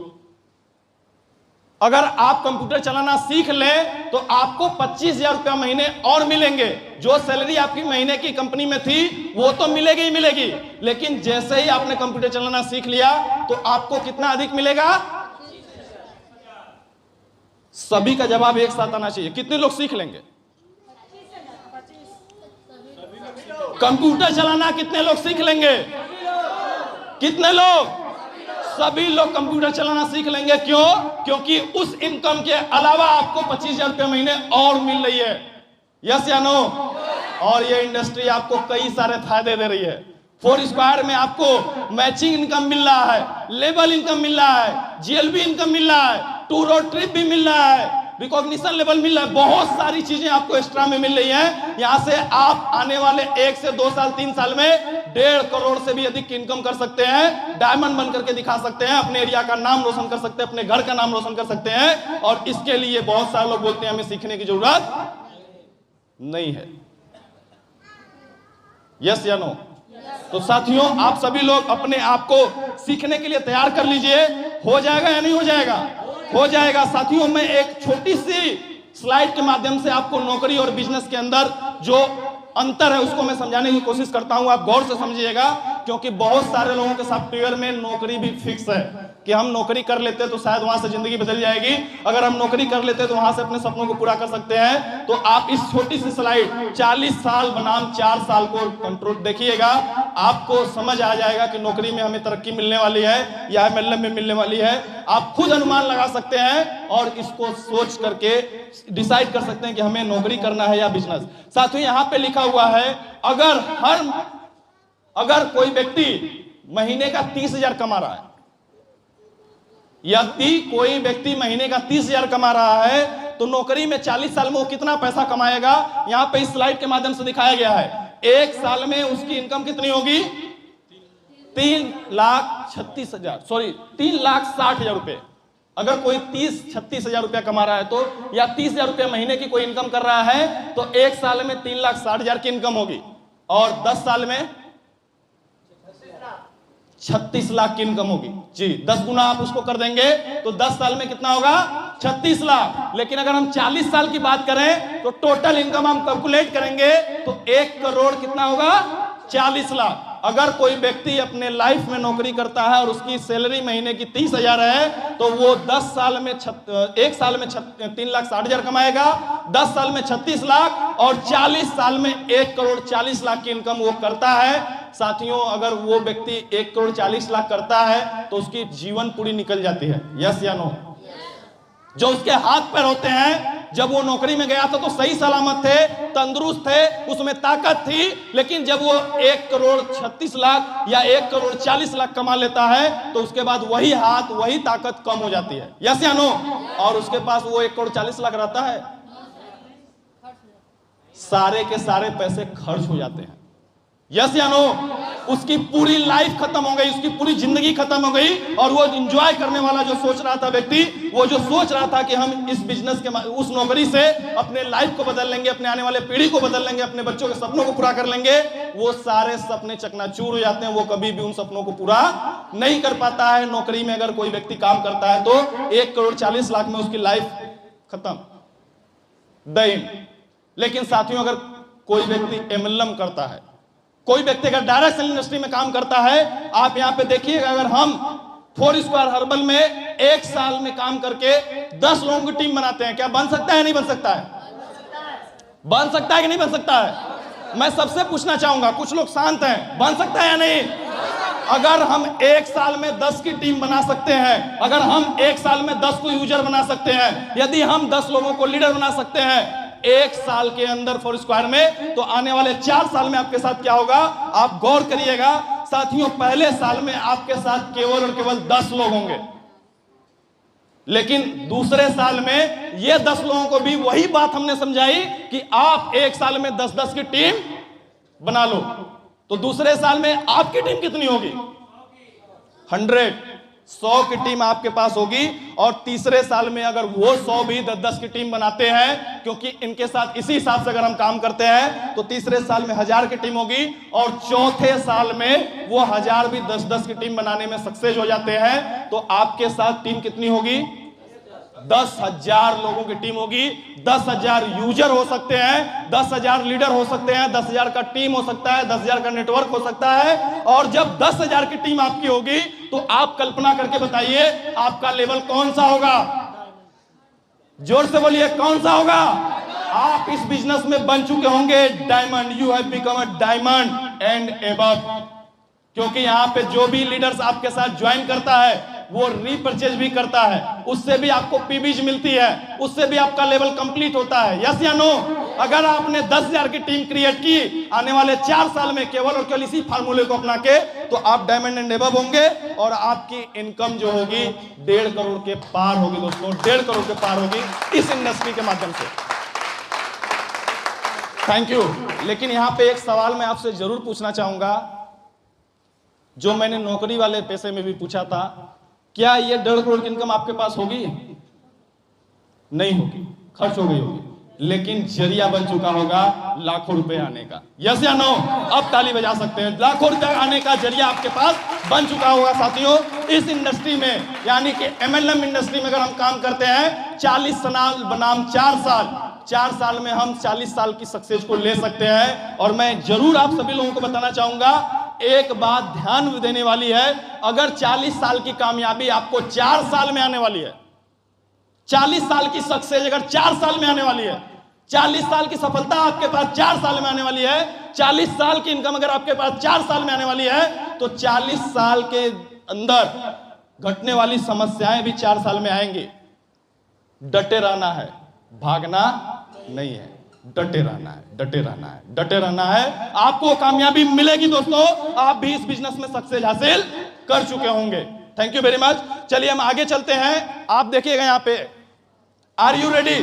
अगर आप कंप्यूटर चलाना सीख लें तो आपको 25,000 रुपया महीने और मिलेंगे। जो सैलरी आपकी महीने की कंपनी में थी वो तो मिलेगी ही मिलेगी, लेकिन जैसे ही आपने कंप्यूटर चलाना सीख लिया तो आपको कितना अधिक मिलेगा? सभी का जवाब एक साथ आना चाहिए, कितने लोग सीख लेंगे? कंप्यूटर चलाना कितने लोग सीख लेंगे? कितने लोग? सभी लोग कंप्यूटर चलाना सीख लेंगे। क्यों? क्योंकि उस इनकम के अलावा आपको 25,000 रुपये महीने और मिल रही है, यस या नो? और ये इंडस्ट्री आपको कई सारे फायदे दे रही है। फोरस्क्वायर में आपको मैचिंग इनकम मिल रहा है, लेवल इनकम मिल रहा है, जीएलबी इनकम मिल रहा है, टूर और ट्रिप भी मिल रहा है, रिकॉग्निशन लेवल मिल रहा है, बहुत सारी चीजें आपको एक्स्ट्रा में मिल रही हैं। यहां से आप आने वाले 1 से 2 साल 3 साल में 1.5 करोड़ से भी अधिक इनकम कर सकते हैं, डायमंड बन करके दिखा सकते हैं, अपने एरिया का नाम रोशन कर सकते हैं, अपने घर का नाम रोशन कर सकते हैं। और इसके लिए बहुत सारे लोग बोलते हैं हमें सीखने की जरूरत नहीं है। यस या नो? तो साथियों, आप सभी लोग अपने आप को सीखने के लिए तैयार कर लीजिए। हो जाएगा या नहीं हो जाएगा? हो जाएगा। साथियों, मैं एक छोटी सी स्लाइड के माध्यम से आपको नौकरी और बिजनेस के अंदर जो अंतर है उसको मैं समझाने की कोशिश करता हूं। आप गौर से समझिएगा, क्योंकि बहुत सारे लोगों के सॉफ्टवेयर में नौकरी भी फिक्स है कि हम नौकरी कर लेते तो शायद वहां से जिंदगी बदल जाएगी, अगर हम नौकरी कर लेते तो वहां से अपने सपनों को पूरा कर सकते हैं। तो आप इस छोटी सी स्लाइड 40 साल बनाम 4 साल को कंट्रोल देखिएगा, आपको समझ आ जाएगा कि नौकरी में हमें तरक्की मिलने वाली है या एमएलएम में मिलने वाली है। आप खुद अनुमान लगा सकते हैं और इसको सोच करके डिसाइड कर सकते हैं कि हमें नौकरी करना है या बिजनेस। साथियों, यहां पे लिखा हुआ है, अगर कोई व्यक्ति महीने का 30,000 कमा रहा है, यदि कोई व्यक्ति महीने का 30,000 कमा रहा है तो नौकरी में 40 साल में वो कितना पैसा कमाएगा, यहां पे इस स्लाइड के माध्यम से दिखाया गया है। 1 साल में उसकी इनकम कितनी होगी? 3,60,000 रुपए। अगर कोई 30-36,000 रुपया कमा रहा है तो, या 30,000 रुपया महीने की कोई इनकम कर रहा है तो 1 साल में 3,60,000 की इनकम होगी, और 10 साल में 36 लाख की इनकम होगी। जी, 10 गुना आप उसको कर देंगे तो 10 साल में कितना होगा? 36 लाख। लेकिन अगर हम 40 साल की बात करें तो टोटल इनकम हम कैलकुलेट करेंगे तो 1 करोड़ कितना होगा? 40 लाख। अगर कोई व्यक्ति अपने लाइफ में नौकरी करता है और उसकी सैलरी महीने की 30,000 है तो वो 1 साल में 3,60,000 कमाएगा, 10 साल में 36 लाख और 40 साल में 1 करोड़ 40 लाख की इनकम वो करता है। साथियों, अगर वो व्यक्ति 1 करोड़ 40 लाख करता है तो उसकी जीवन पूरी निकल जाती है। यस या नो? जो उसके हाथ पैर होते हैं, जब वो नौकरी में गया था तो सही सलामत थे, तंदुरुस्त थे, उसमें ताकत थी, लेकिन जब वो 1 करोड़ 36 लाख या 1 करोड़ 40 लाख कमा लेता है तो उसके बाद वही हाथ वही ताकत कम हो जाती है। यस या नो? और उसके पास वो 1 करोड़ 40 लाख रहता है, सारे के सारे पैसे खर्च हो जाते हैं। यस या नो? उसकी पूरी लाइफ खत्म हो गई, उसकी पूरी जिंदगी खत्म हो गई, और वो एंजॉय करने वाला जो सोच रहा था व्यक्ति, वो जो सोच रहा था कि हम इस बिजनेस के उस नौकरी से अपने लाइफ को बदल लेंगे, अपने आने वाले पीढ़ी को बदल लेंगे, अपने बच्चों के सपनों को पूरा कर लेंगे, वो सारे सपने चकनाचूर हो जाते हैं। वो कभी भी उन सपनों को पूरा नहीं कर पाता है। नौकरी में अगर कोई व्यक्ति काम करता है तो 1 करोड़ 40 लाख में उसकी लाइफ खत्म, दैन। लेकिन साथियों, अगर कोई व्यक्ति एमएलएम करता है, कोई व्यक्ति अगर डायरेक्ट सेलिंग इंडस्ट्री में काम करता है, आप यहां पे देखिएगा, अगर हम फोरस्क्वायर हर्बल में 1 साल में काम करके 10 लोगों की टीम बनाते हैं, क्या बन सकता है नहीं बन सकता है? बन सकता है कि नहीं बन सकता है? मैं सबसे पूछना चाहूंगा, कुछ लोग शांत हैं, बन सकता है या नहीं? अगर हम 1 साल में 10 की टीम बना सकते हैं, अगर हम 1 साल में 10 को यूजर बना सकते हैं, यदि हम 10 लोगों को लीडर बना सकते हैं 1 साल के अंदर फोरस्क्वायर में, तो आने वाले 4 साल में आपके साथ क्या होगा? आप गौर करिएगा साथियों, पहले साल में आपके साथ केवल और केवल 10 लोग होंगे, लेकिन दूसरे साल में ये 10 लोगों को भी वही बात हमने समझाई कि आप 1 साल में 10-10 की टीम बना लो, तो दूसरे साल में आपकी टीम कितनी होगी? 100 की टीम आपके पास होगी। और तीसरे साल में अगर वो 100 भी 10-10 की टीम बनाते हैं, क्योंकि इनके साथ इसी हिसाब से अगर हम काम करते हैं, तो तीसरे साल में 1000 की टीम होगी, और चौथे साल में वो 1000 भी 10-10 की टीम बनाने में सक्सेस हो जाते हैं, तो आपके साथ टीम कितनी होगी? 10,000 लोगों की टीम होगी। 10,000 यूजर हो सकते हैं, 10,000 लीडर हो सकते हैं, 10,000 का टीम हो सकता है, 10,000 का नेटवर्क हो सकता है। और जब 10,000 की टीम आपकी होगी तो आप कल्पना करके बताइए आपका लेवल कौन सा होगा? जोर से बोलिए, कौन सा होगा? आप इस बिजनेस में बन चुके होंगे diamond. You have become a diamond and above, क्योंकि यहां पे जो भी लीडर्स आपके साथ ज्वाइन करता है वो रीपरचेज भी करता है, उससे भी आपको पीबीज मिलती है, उससे भी आपका लेवल कंप्लीट होता है। यस या नो? अगर आपने 10,000 की टीम क्रिएट की आने वाले 4 साल में केवल और केवल इसी फार्मूले को अपना के, तो आप डायमंड एंड एबव होंगे और आपकी इनकम जो होगी 1.5 करोड़ के पार होगी दोस्तों, 1.5 करोड़ के पार होगी इस इंडस्ट्री के माध्यम से। Thank you. लेकिन यहां पे एक सवाल मैं आपसे जरूर पूछना चाहूंगा, जो मैंने नौकरी वाले पैसे में भी पूछा था, क्या ये 1.5 करोड़ की इनकम आपके पास होगी? नहीं होगी, खर्च हो गई होगी, लेकिन जरिया बन चुका होगा लाखों रुपए आने का। यस या नो? अब ताली बजा सकते हैं। लाखों रुपए आने का जरिया आपके पास बन चुका होगा साथियों इस इंडस्ट्री में, यानी कि MLM इंडस्ट्री में अगर हम काम करते हैं 40 साल बनाम 4 साल में हम 40 साल की सक्सेस को ले सकते हैं। और मैं जरूर आप सभी लोगों को बताना चाहूंगा, एक बात ध्यान देने वाली है, अगर 40 साल की कामयाबी आपको 4 साल में आने वाली है, 40 साल की सक्सेस अगर 4 साल में आने वाली है, 40 साल की सफलता आपके पास 4 साल में आने वाली है, 40 साल की इनकम अगर आपके पास 4 साल में आने वाली है, तो 40 साल के अंदर घटने वाली समस्याएं भी 4 साल में आएंगी। डटे रहना है, भागना नहीं है, डटे रहना है, डटे रहना है, डटे रहना है। आपको कामयाबी मिलेगी दोस्तों, आप भी इस बिजनेस में सक्सेस हासिल कर चुके होंगे। Thank you very much. चलिए हम आगे चलते हैं। आप देखिएगा यहां पे, आर यू रेडी?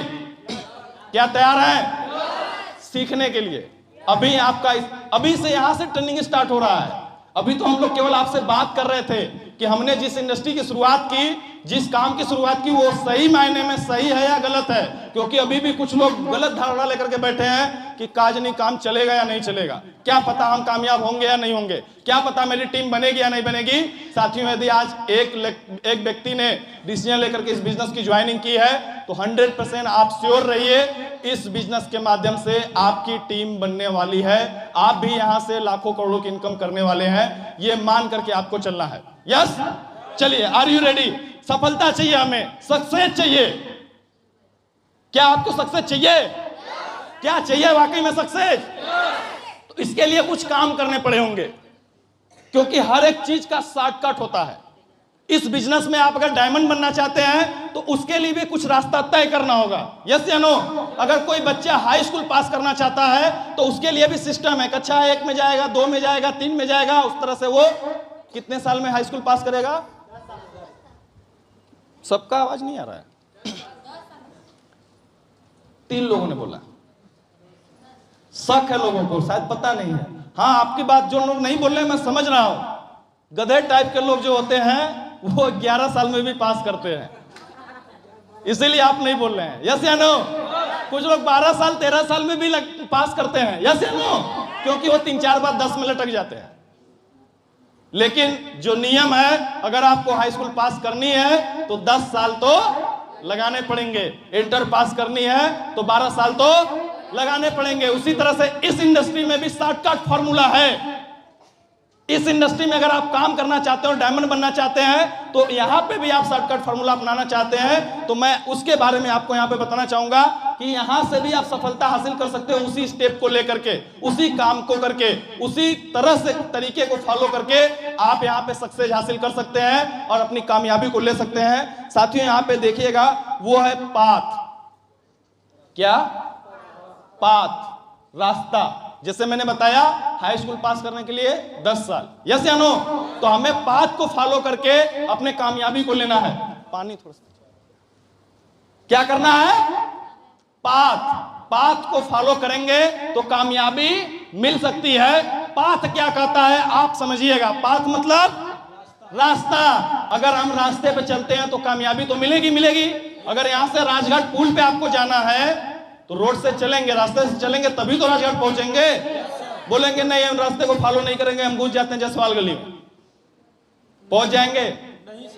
क्या तैयार है सीखने के लिए? अभी से यहां से ट्रेनिंग स्टार्ट हो रहा है। अभी तो हम लोग केवल आपसे बात कर रहे थे कि हमने जिस इंडस्ट्री की शुरुआत की, जिस काम की शुरुआत की, वो सही मायने में सही है या गलत है। क्योंकि अभी भी कुछ लोग गलत धारणा लेकर के बैठे हैं कि काजनी काम चलेगा या नहीं चलेगा, क्या पता हम कामयाब होंगे या नहीं होंगे, क्या पता मेरी टीम बनेगी या नहीं बनेगी। साथियों, यदि आज एक व्यक्ति ने डिसीजन लेकर के इस बिजनेस की ज्वाइनिंग की है, तो 100% आप श्योर रहिए इस बिजनेस के माध्यम से आपकी टीम बनने वाली है। आप भी यहां से लाखों करोड़ों की इनकम करने वाले हैं, ये मान करके आपको चलना है। यस, चलिए, आर यू रेडी? सफलता चाहिए, हमें सक्सेस चाहिए। क्या आपको सक्सेस चाहिए? क्या चाहिए वाकई में सक्सेस? तो इसके लिए कुछ काम करने पड़े होंगे, क्योंकि हर एक चीज का शॉर्टकट होता है। इस बिजनेस में आप अगर डायमंड बनना चाहते हैं तो उसके लिए भी कुछ रास्ता तय करना होगा। यस या नो? अगर कोई बच्चा हाई स्कूल पास करना चाहता है तो उसके लिए भी सिस्टम है। कक्षा 1 में जाएगा, 2 में जाएगा, 3 में जाएगा, उस तरह से वो कितने साल में हाई स्कूल पास करेगा? सबका आवाज नहीं आ रहा है। 3 लोगों ने बोला। शक है लोगों को, शायद पता नहीं है। हाँ, आपकी बात जो लोग नहीं बोल रहे मैं समझ रहा हूं। गधे टाइप के लोग जो होते हैं वो 11 साल में भी पास करते हैं, इसीलिए आप नहीं बोल रहे हैं। यस या नो? कुछ लोग 12 साल 13 साल में भी पास करते हैं। यस या नो? क्योंकि वो 3-4 बार 10 में लटक जाते हैं। लेकिन जो नियम है, अगर आपको हाई स्कूल पास करनी है तो 10 साल तो लगाने पड़ेंगे, इंटर पास करनी है तो 12 साल तो लगाने पड़ेंगे। उसी तरह से इस इंडस्ट्री में भी शॉर्टकट फॉर्मूला है। इस इंडस्ट्री में अगर आप काम करना चाहते हो, डायमंड बनना चाहते हैं, तो यहां पे भी आप शॉर्टकट फॉर्मूला अपनाना चाहते हैं, तो मैं उसके बारे में आपको यहां पे बताना चाहूंगा कि यहां से भी आप सफलता हासिल कर सकते हो, उसी स्टेप को लेकर के, उसी काम को करके, उसी तरह से तरीके को फॉलो करके आप यहां पे सक्सेस हासिल कर सकते हैं और अपनी कामयाबी को ले सकते हैं। साथियों, यहां पे देखिएगा, वो है पाथ। क्या? पाथ, रास्ता। जैसे मैंने बताया, हाई स्कूल पास करने के लिए 10 साल। यस या नो? तो हमें पाथ को फॉलो करके अपने कामयाबी को लेना है। पानी थोड़ा सा, क्या करना है? पाथ को फॉलो करेंगे तो कामयाबी मिल सकती है। पाथ क्या कहता है आप समझिएगा। पाथ मतलब रास्ता। अगर हम रास्ते पे चलते हैं तो कामयाबी तो मिलेगी। अगर यहां से राजघाट पुल पे आपको जाना है तो रोड से चलेंगे, रास्ते से चलेंगे, तभी तो राजघाट पहुंचेंगे। बोलेंगे नहीं, हम रास्ते को फॉलो नहीं करेंगे, हम घुस जाते हैं जसवाल गली में, पहुंच जाएंगे?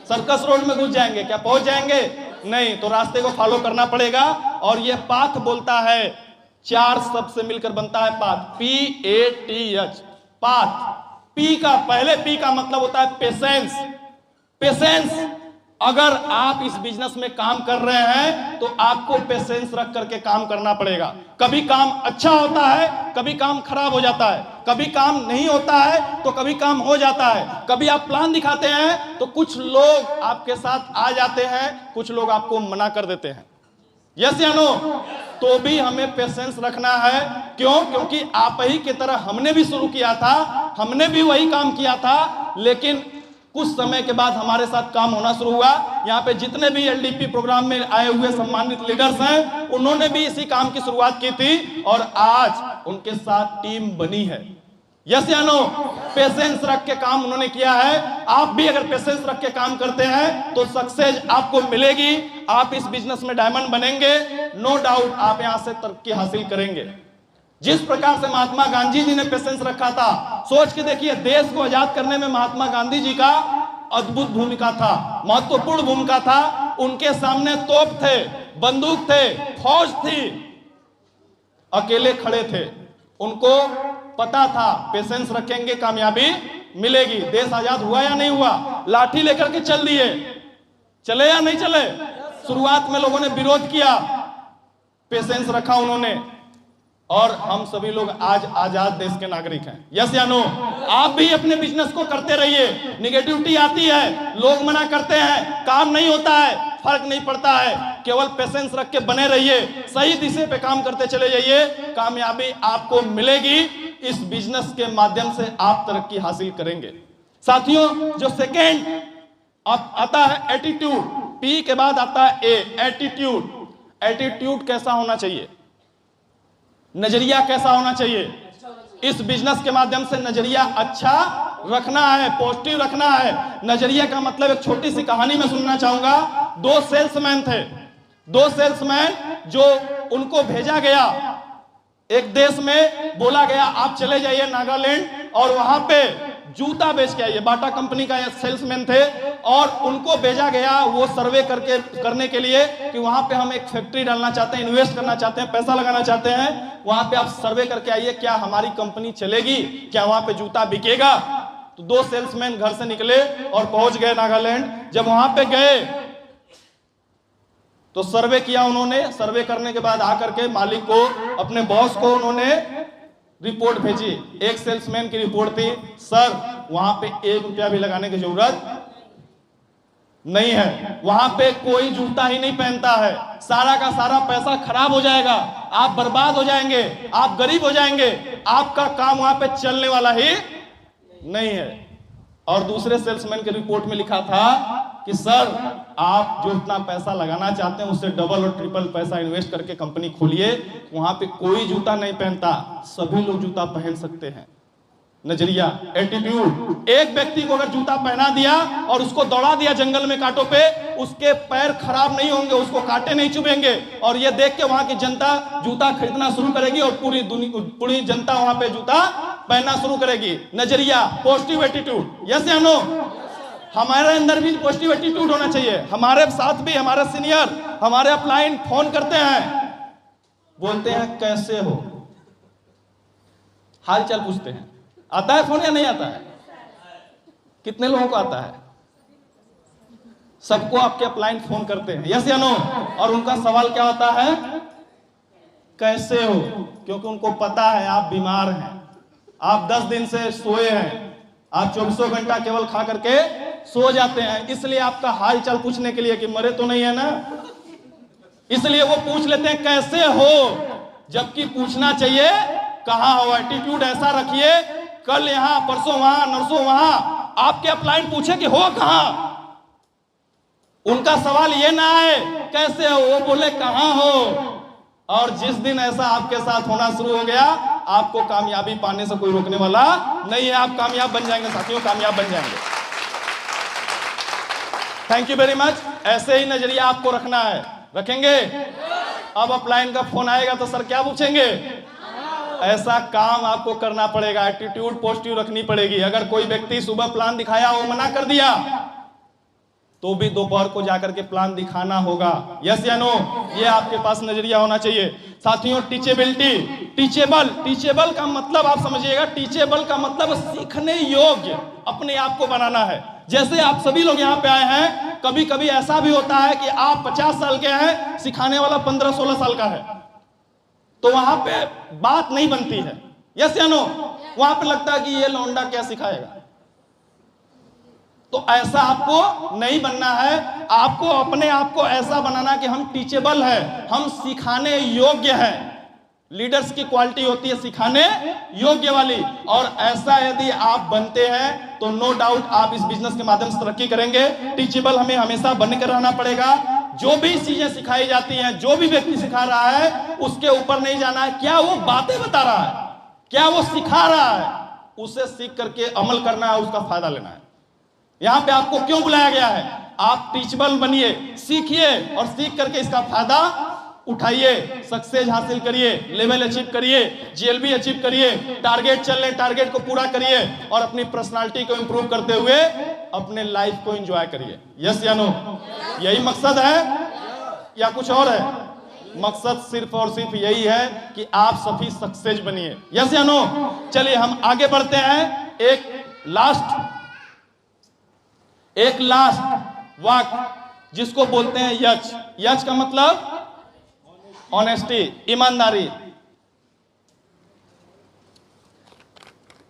सर्कस रोड में घुस जाएंगे, क्या पहुंच जाएंगे? नहीं। तो रास्ते को फॉलो करना पड़ेगा। और ये पाथ बोलता है, 4 शब्द से मिलकर बनता है पाथ, PATH, पाथ। पहले P का मतलब होता है पेशेंस। पेशेंस। अगर आप इस बिजनेस में काम कर रहे हैं तो आपको पेशेंस रख करके काम करना पड़ेगा। कभी काम अच्छा होता है, कभी काम खराब हो जाता है, कभी काम नहीं होता है तो कभी काम हो जाता है। कभी आप प्लान दिखाते हैं तो कुछ लोग आपके साथ आ जाते हैं, कुछ लोग आपको मना कर देते हैं। यस या नो? तो भी हमें पेशेंस रखना है। क्यों? क्योंकि आप ही की तरह हमने भी शुरू किया था, हमने भी वही काम किया था, लेकिन कुछ समय के बाद हमारे साथ काम होना शुरू हुआ। यहाँ पे जितने भी एलडीपी प्रोग्राम में आए हुए सम्मानित लीडर्स हैं, उन्होंने भी इसी काम की शुरुआत की थी और आज उनके साथ टीम बनी है। यस या नो? पेशेंस रख के काम उन्होंने किया है। आप भी अगर पेशेंस रख के काम करते हैं तो सक्सेस आपको मिलेगी। आप इस बिजनेस में डायमंड बनेंगे, नो डाउट आप यहां से तरक्की हासिल करेंगे। जिस प्रकार से महात्मा गांधी जी ने पेशेंस रखा था, सोच के देखिए, देश को आजाद करने में महात्मा गांधी जी का अद्भुत भूमिका था, महत्वपूर्ण भूमिका था। उनके सामने तोप थे, बंदूक थे, फौज थी, अकेले खड़े थे। उनको पता था पेशेंस रखेंगे कामयाबी मिलेगी। देश आजाद हुआ या नहीं हुआ? लाठी लेकर के चल दिए, चले या नहीं चले? शुरुआत में लोगों ने विरोध किया, पेशेंस रखा उन्होंने, और हम सभी लोग आज आजाद देश के नागरिक हैं। यस या नो? आप भी अपने बिजनेस को करते रहिए। निगेटिविटी आती है, लोग मना करते हैं, काम नहीं होता है, फर्क नहीं पड़ता है, केवल पेशेंस रख के बने रहिए, सही दिशा पे काम करते चले जाइए, कामयाबी आपको मिलेगी। इस बिजनेस के माध्यम से आप तरक्की हासिल करेंगे। साथियों, जो सेकेंड आता है एटीट्यूड, पी के बाद आता है ए, एटीट्यूड। एटीट्यूड कैसा होना चाहिए? नजरिया कैसा होना चाहिए? इस बिजनेस के माध्यम से नजरिया अच्छा रखना है, पॉजिटिव रखना है। नजरिया का मतलब एक छोटी सी कहानी में सुनना चाहूंगा। दो सेल्समैन थे, दो सेल्समैन जो उनको भेजा गया एक देश में, बोला गया आप चले जाइए नागालैंड और वहां पे जूता बेच के आइए। बाटा कंपनी का सेल्समैन थे और उनको भेजा गया वो सर्वे करने के लिए कि वहां पे हम एक फैक्ट्री डालना चाहते हैं, इन्वेस्ट करना चाहते हैं, पैसा लगाना चाहते हैं, वहां पे आप सर्वे करके आइए, क्या हमारी कंपनी चलेगी, क्या वहां पे जूता बिकेगा। तो दो सेल्समैन घर से निकले और पहुंच गए नागालैंड। जब वहां पे गए तो सर्वे किया उन्होंने। सर्वे करने के बाद आकर के मालिक को, अपने बॉस को उन्होंने रिपोर्ट भेजी। एक सेल्समैन की रिपोर्ट थी, सर वहां पे 1 रुपया भी लगाने की जरूरत नहीं है, वहां पे कोई जूता ही नहीं पहनता है, सारा का सारा पैसा खराब हो जाएगा, आप बर्बाद हो जाएंगे, आप गरीब हो जाएंगे, आपका काम वहां पे चलने वाला ही नहीं है। और दूसरे सेल्समैन के रिपोर्ट में लिखा था कि सर आप जो इतना पैसा लगाना चाहते हैं उससे डबल और ट्रिपल पैसा इन्वेस्ट करके कंपनी खोलिए, वहां पे कोई जूता नहीं पहनता, सभी लोग जूता पहन सकते हैं। नजरिया, एटीट्यूड। एक व्यक्ति को अगर जूता पहना दिया और उसको दौड़ा दिया जंगल में कांटों पे, उसके पैर खराब नहीं होंगे, उसको कांटे नहीं चुभेंगे, और ये देख के वहां की जनता जूता खरीदना शुरू करेगी और पूरी जनता वहां पे जूता पहनना शुरू करेगी। नजरिया, पॉजिटिव एटीट्यूड। यस या नो? हमारे अंदर भी पॉजिटिव एटीट्यूड होना चाहिए। हमारे साथ भी हमारे सीनियर, हमारे अपलाइन फोन करते हैं, बोलते हैं कैसे हो, हाल चाल पूछते हैं। आता है फोन या नहीं आता है? कितने लोगों को आता है? सबको आपके अपलाइन फोन करते हैं। यस या नो? और उनका सवाल क्या होता है? कैसे हो? क्योंकि उनको पता है आप बीमार हैं, आप 10 दिन से सोए हैं, आप 24 घंटा केवल खा करके सो जाते हैं, इसलिए आपका हाल चाल पूछने के लिए कि मरे तो नहीं है ना, इसलिए वो पूछ लेते हैं कैसे हो, जबकि पूछना चाहिए कहां हो। एटीट्यूड ऐसा रखिए, कल यहां, परसों वहां, नरसों वहां आपके अपलाइन पूछे कि हो कहां, उनका सवाल ये ना है कैसे हो, वो बोले कहां हो। और जिस दिन ऐसा आपके साथ होना शुरू हो गया, आपको कामयाबी पाने से कोई रोकने वाला नहीं है, आप कामयाब बन जाएंगे साथियों, कामयाब बन जाएंगे। Thank you very much. ऐसे ही नजरिया आपको रखना है, रखेंगे? अब अपलाइन का फोन आएगा तो सर क्या पूछेंगे? ऐसा काम आपको करना पड़ेगा, एटीट्यूड पॉजिटिव रखनी पड़ेगी। अगर कोई व्यक्ति सुबह प्लान दिखाया, वो मना कर दिया, तो भी दोपहर को जाकर के प्लान दिखाना होगा। यस या नो? ये आपके पास नजरिया होना चाहिए। साथियों, टीचेबिलिटी, टीचेबल का मतलब आप समझिएगा, टीचेबल का मतलब सीखने योग्य अपने आप को बनाना है। जैसे आप सभी लोग यहाँ पे आए हैं, कभी कभी ऐसा भी होता है कि आप 50 साल के हैं, सिखाने वाला 15-16 साल का है, तो वहां पे बात नहीं बनती है। यस या नो? वहां पे लगता है कि ये लौंडा क्या सिखाएगा। तो ऐसा आपको नहीं बनना है। आपको अपने आप को ऐसा बनाना कि हम टीचेबल है, हम सिखाने योग्य हैं। लीडर्स की क्वालिटी होती है सिखाने योग्य वाली, और ऐसा यदि आप बनते हैं तो नो डाउट आप इस बिजनेस के माध्यम से तरक्की करेंगे। टीचेबल हमें हमेशा बनकर रहना पड़ेगा। जो भी चीजें सिखाई जाती हैं, जो भी व्यक्ति सिखा रहा है, उसके ऊपर नहीं जाना है क्या वो बातें बता रहा है, क्या वो सिखा रहा है, उसे सीख करके अमल करना है, उसका फायदा लेना है। यहां पे आपको क्यों बुलाया गया है? आप टीचेबल बनिए, सीखिए और सीख करके इसका फायदा उठाइए, सक्सेस हासिल करिए, लेवल अचीव करिए, जीएलबी अचीव करिए, टारगेट चल रहे टारगेट को पूरा करिए और अपनी पर्सनालिटी को इंप्रूव करते हुए अपने लाइफ को एंजॉय करिए। यस या नो? यही मकसद है या कुछ और है? मकसद सिर्फ और सिर्फ यही है कि आप सभी सक्सेस बनिए। यस या नो? चलिए हम आगे बढ़ते हैं। एक लास्ट वाक्य जिसको बोलते हैं यच। यच का मतलब ऑनेस्टी, ईमानदारी।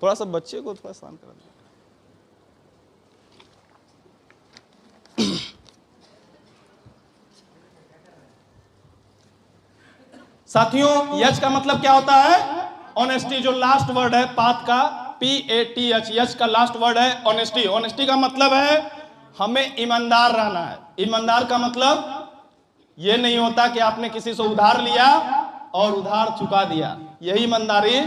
थोड़ा सा बच्चे को थोड़ा शांत कर दो। साथियों, यच का मतलब क्या होता है? ऑनेस्टी। जो लास्ट वर्ड है पाथ का, PATH, यच का लास्ट वर्ड है ऑनेस्टी। ऑनेस्टी का मतलब है हमें ईमानदार रहना है। ईमानदार का मतलब ये नहीं होता कि आपने किसी से उधार लिया और उधार चुका दिया, यही ईमानदारी